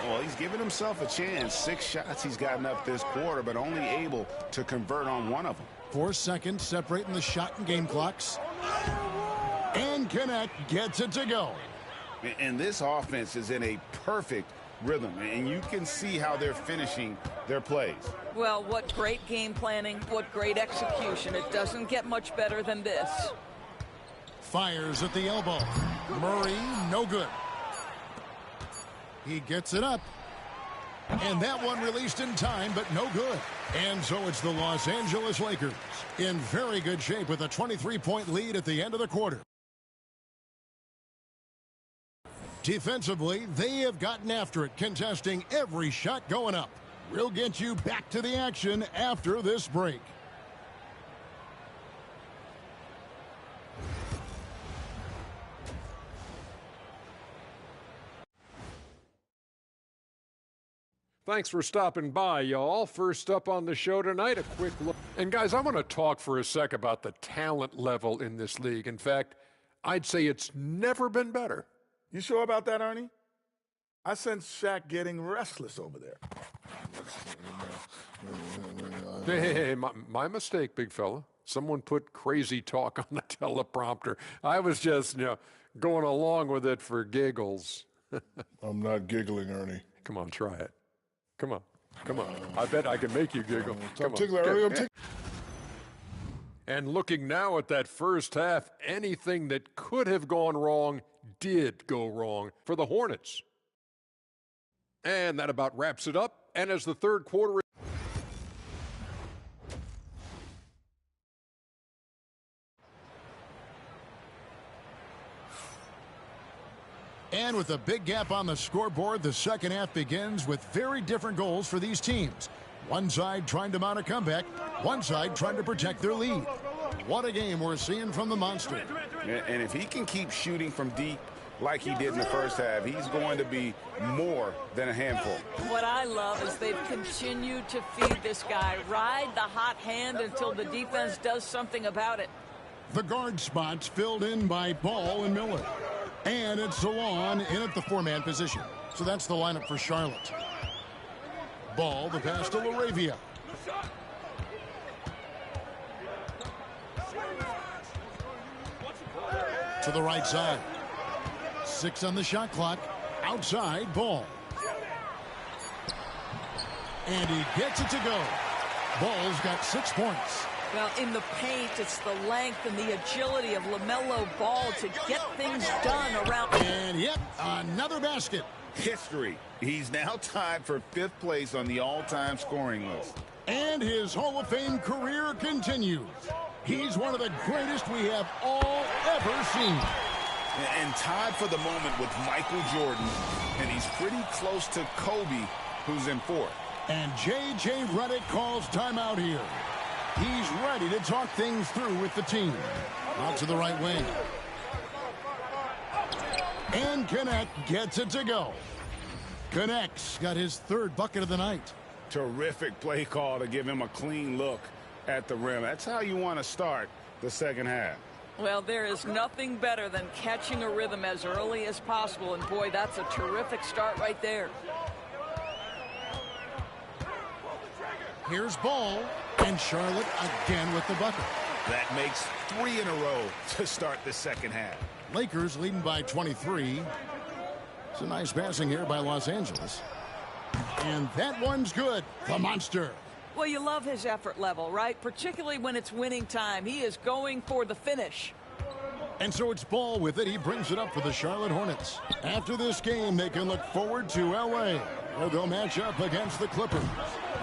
Well, he's given himself a chance. 6 shots he's gotten up this quarter, but only able to convert on 1 of them. 4 seconds separating the shot and game clocks. And Connect gets it to go. And this offense is in a perfect rhythm, and you can see how they're finishing their plays. Well, what great game planning, what great execution. It doesn't get much better than this. Fires at the elbow. Murray, no good. He gets it up. And that one released in time, but no good. And so it's the Los Angeles Lakers in very good shape with a 23-point lead at the end of the quarter. Defensively, they have gotten after it, contesting every shot going up. We'll get you back to the action after this break. Thanks for stopping by, y'all. First up on the show tonight, a quick look. And guys, I want to talk for a sec about the talent level in this league. In fact, I'd say it's never been better. You sure about that, Ernie? I sense Shaq getting restless over there. Hey, my mistake, big fella. Someone put crazy talk on the teleprompter. I was just, going along with it for giggles. I'm not giggling, Ernie. Come on, try it. Come on. Come on. I bet I can make you giggle. I'm tickling, Ernie. I'm tickling. And looking now at that first half, anything that could have gone wrong did go wrong for the Hornets. And that about wraps it up. And as the third quarter... And with a big gap on the scoreboard, the second half begins with very different goals for these teams. One side trying to mount a comeback, one side trying to protect their lead. What a game we're seeing from the Monster. And if he can keep shooting from deep like he did in the first half, he's going to be more than a handful. What I love is they've continued to feed this guy, ride the hot hand until the defense does something about it. The guard spots filled in by Ball and Miller. And it's Salon in at the 4-man position. So that's the lineup for Charlotte. Ball, the pass to Laravia. To the right side. 6 on the shot clock. Outside, Ball. And he gets it to go. Ball's got 6 points. Well, in the paint, it's the length and the agility of LaMelo Ball to get things done around. And yep, another basket. History. He's now tied for 5th place on the all-time scoring list. And his Hall of Fame career continues. He's one of the greatest we have all ever seen. And tied for the moment with Michael Jordan. And he's pretty close to Kobe, who's in 4th. And J.J. Redick calls timeout here. He's ready to talk things through with the team. Out to the right wing. And Connect gets it to go. Connect's got his 3rd bucket of the night. Terrific play call to give him a clean look at the rim. That's how you want to start the second half. Well, there is nothing better than catching a rhythm as early as possible. And, boy, that's a terrific start right there. Here's Ball. And Charlotte again with the bucket. That makes 3 in a row to start the second half. Lakers leading by 23. It's a nice passing here by Los Angeles. And that one's good. The Monster. Well, you love his effort level, right? Particularly when it's winning time. He is going for the finish. And so it's Ball with it. He brings it up for the Charlotte Hornets. After this game, they can look forward to L.A., where they'll match up against the Clippers.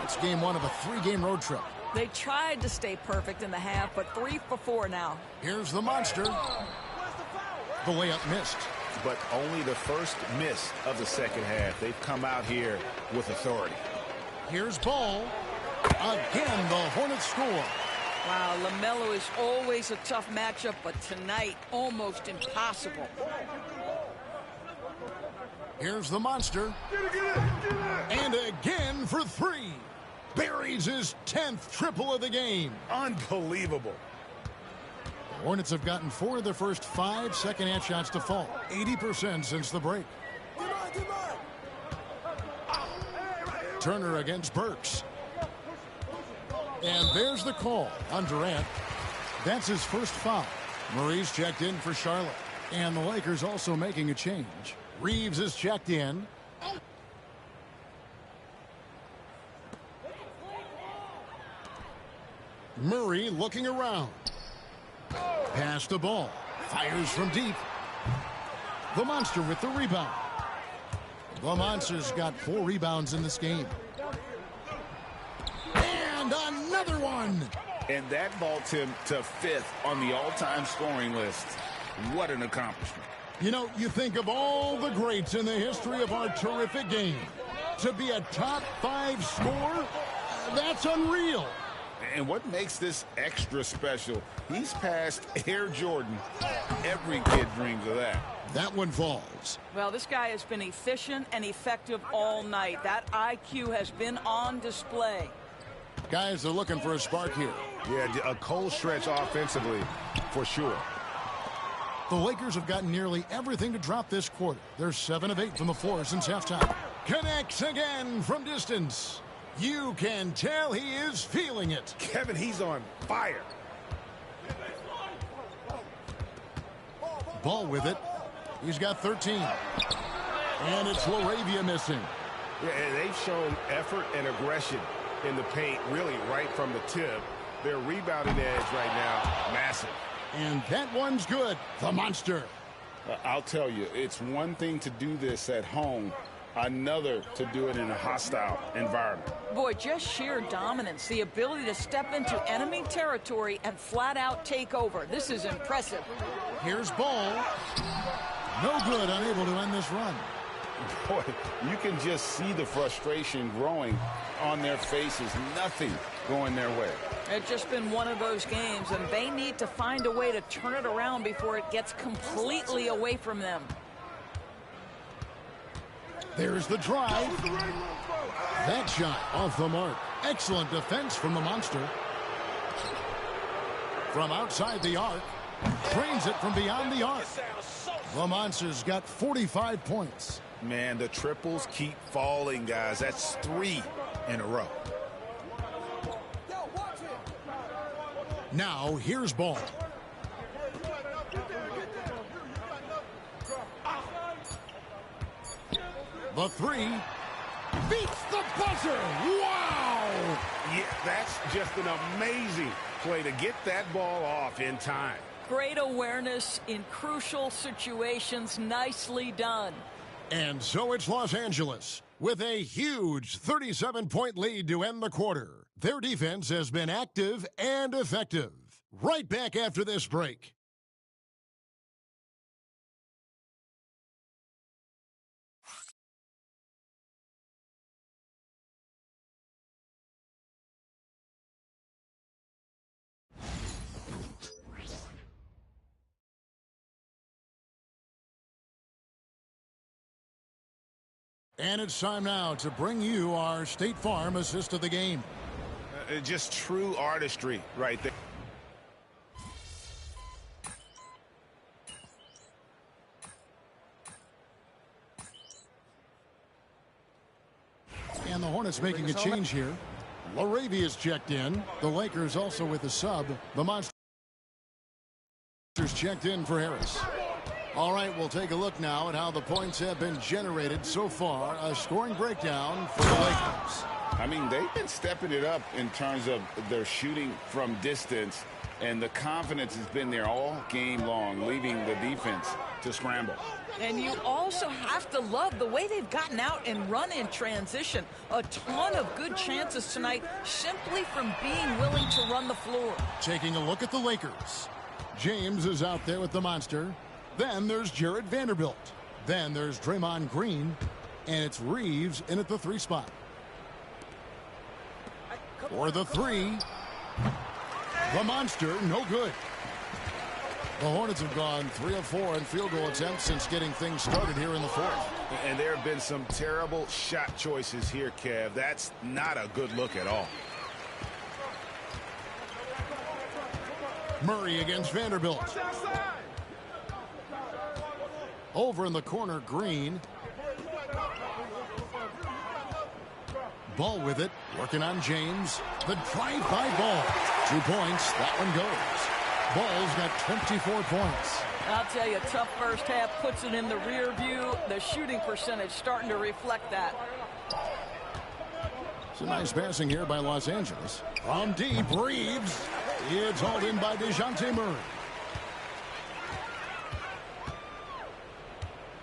It's game 1 of a 3-game road trip. They tried to stay perfect in the half, but 3 for 4 now. Here's the Monster. The layup missed. But only the first miss of the second half. They've come out here with authority. Here's Ball. Again, the Hornets score. Wow, LaMelo is always a tough matchup, but tonight, almost impossible. Here's the Monster. And again for 3. Buries needs his 10th triple of the game. Unbelievable. The Hornets have gotten 4 of their first 5 second-hand shots to fall. 80% since the break. Turner against Burks. And there's the call on Durant. That's his first foul. Murray's checked in for Charlotte. And the Lakers also making a change. Reeves is checked in. Murray looking around. Pass the ball. Fires from deep. The Monster with the rebound. The Monster's got 4 rebounds in this game. And another one. And that vaults him to 5th on the all-time scoring list. What an accomplishment. You know, you think of all the greats in the history of our terrific game. To be a top 5 scorer, that's unreal. And what makes this extra special, he's passed Air Jordan. Every kid dreams of that. That one falls. Well, this guy has been efficient and effective all night. That IQ has been on display. Guys are looking for a spark here. Yeah, a cold stretch offensively, for sure. The Lakers have gotten nearly everything to drop this quarter. They're 7 of 8 from the floor since halftime. Connects again from distance. You can tell he is feeling it. Kevin, he's on fire. Ball with it. He's got 13. And it's Laravia missing. Yeah, and they've shown effort and aggression in the paint, really right from the tip. Their rebounding edge right now, massive. And that one's good. The Monster. I'll tell you, it's one thing to do this at home, another to do it in a hostile environment. Boy, just sheer dominance, the ability to step into enemy territory and flat out take over. This is impressive. Here's Ball. No good, unable to end this run. Boy, you can just see the frustration growing on their faces. Nothing going their way. It's just been one of those games, and they need to find a way to turn it around before it gets completely away from them. There's the drive. That shot off the mark. Excellent defense from the Monster. From outside the arc. Drains it from beyond the arc. The Monster's got 45 points. Man, the triples keep falling, guys. That's 3 in a row. Now, here's Ball. The 3 beats the buzzer. Wow! Yeah, that's just an amazing play to get that ball off in time. Great awareness in crucial situations. Nicely done. And so it's Los Angeles with a huge 37-point lead to end the quarter. Their defense has been active and effective. Right back after this break. And it's time now to bring you our State Farm assist of the game. Just true artistry right there. And the Hornets making a change here. Laravia's checked in. The Lakers also with a sub. The Monsters checked in for Harris. All right, we'll take a look now at how the points have been generated so far. A scoring breakdown for the Lakers. I mean, they've been stepping it up in terms of their shooting from distance, and the confidence has been there all game long, leaving the defense to scramble. And you also have to love the way they've gotten out and run in transition. A ton of good chances tonight simply from being willing to run the floor. Taking a look at the Lakers. James is out there with the Monster. Then there's Jared Vanderbilt. Then there's Draymond Green. And it's Reeves in at the 3 spot. For the 3. The Monster, no good. The Hornets have gone 3 of 4 in field goal attempts since getting things started here in the 4th. And there have been some terrible shot choices here, Kev. That's not a good look at all. Murray against Vanderbilt. Over in the corner, Green. Ball with it, working on James. The drive-by Ball. 2 points, that one goes. Ball's got 24 points. I'll tell you, tough first half, puts it in the rear view. The shooting percentage starting to reflect that. Some nice passing here by Los Angeles. From deep, Reeves. It's hauled in by DeJounte Murray.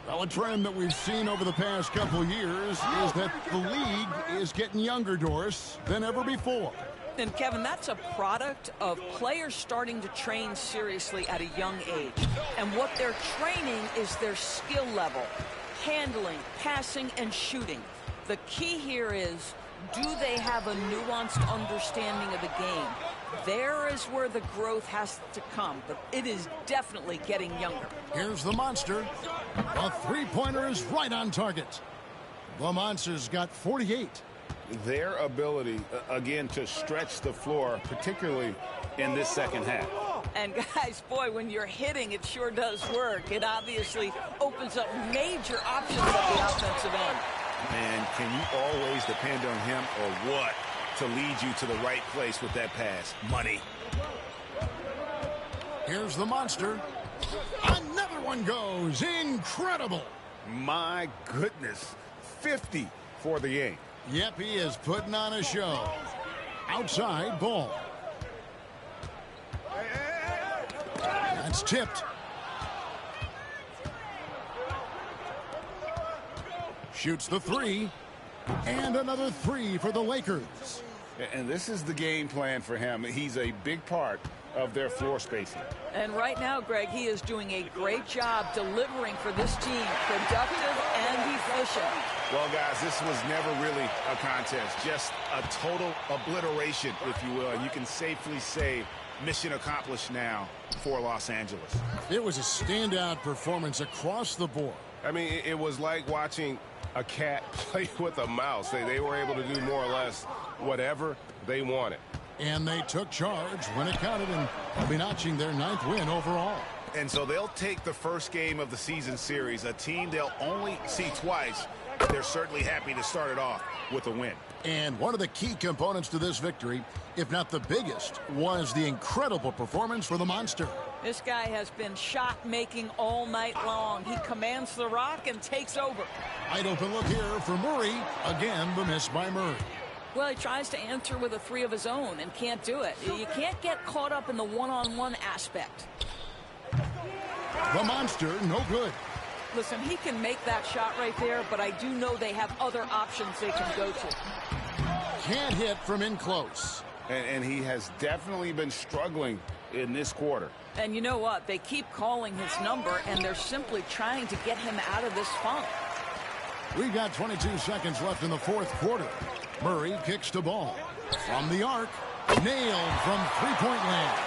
Well, a trend that we've seen over the past couple years is that the league is getting younger, Doris, than ever before. And, Kevin, that's a product of players starting to train seriously at a young age. And what they're training is their skill level, handling, passing, and shooting. The key here is, do they have a nuanced understanding of the game? There is where the growth has to come, but it is definitely getting younger. Here's the Monster. A three-pointer is right on target. The Monster's got 48. Their ability, again, to stretch the floor, particularly in this second half. And, guys, boy, when you're hitting, it sure does work. It obviously opens up major options at the offensive end. Man, can you always depend on him or what to lead you to the right place with that pass? Money. Here's the Monster. Another one goes. Incredible. My goodness. 50 for the game. Yep, he is putting on a show. Outside Ball. That's tipped. Shoots the three. And another three for the Lakers. And this is the game plan for him. He's a big part of their floor spacing. And right now, Greg, he is doing a great job delivering for this team, productive and efficient. Well, guys, this was never really a contest, just a total obliteration, if you will. And you can safely say mission accomplished now for Los Angeles. It was a standout performance across the board. I mean, it was like watching a cat play with a mouse. They were able to do more or less whatever they wanted. And they took charge when it counted, and they'll be notching their 9th win overall. And so they'll take the first game of the season series, a team they'll only see twice. They're certainly happy to start it off with a win. And one of the key components to this victory, if not the biggest, was the incredible performance for the Monster. This guy has been shot-making all night long. He commands the rock and takes over. Wide open look here for Murray. Again, the miss by Murray. Well, he tries to answer with a three of his own and can't do it. You can't get caught up in the one-on-one aspect. The Monster, no good. Listen, he can make that shot right there, but I do know they have other options they can go to. Can't hit from in close. And he has definitely been struggling in this quarter. And you know what? They keep calling his number, and they're simply trying to get him out of this funk. We've got 22 seconds left in the fourth quarter. Murray kicks the ball. From the arc, nailed from three-point land.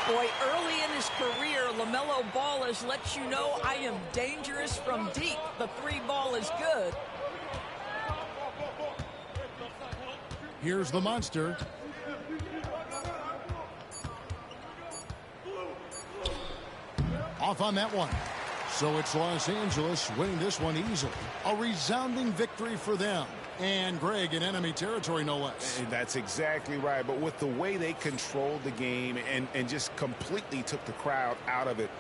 Boy, early in his career, LaMelo Ball has let you know I am dangerous from deep. The three ball is good. Here's the Monster. Off on that one. So it's Los Angeles winning this one easily. A resounding victory for them. And Greg in enemy territory, no less. And that's exactly right. But with the way they controlled the game and just completely took the crowd out of it,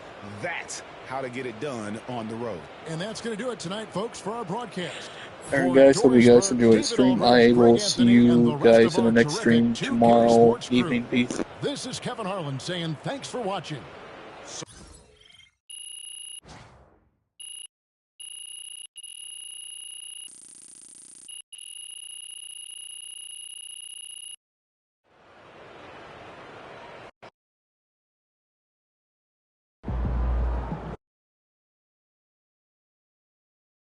that's how to get it done on the road. And that's going to do it tonight, folks, for our broadcast. Alright guys, hope you guys enjoyed the stream. I will see you guys in the next stream tomorrow evening. Peace. This is Kevin Harlan saying thanks for watching.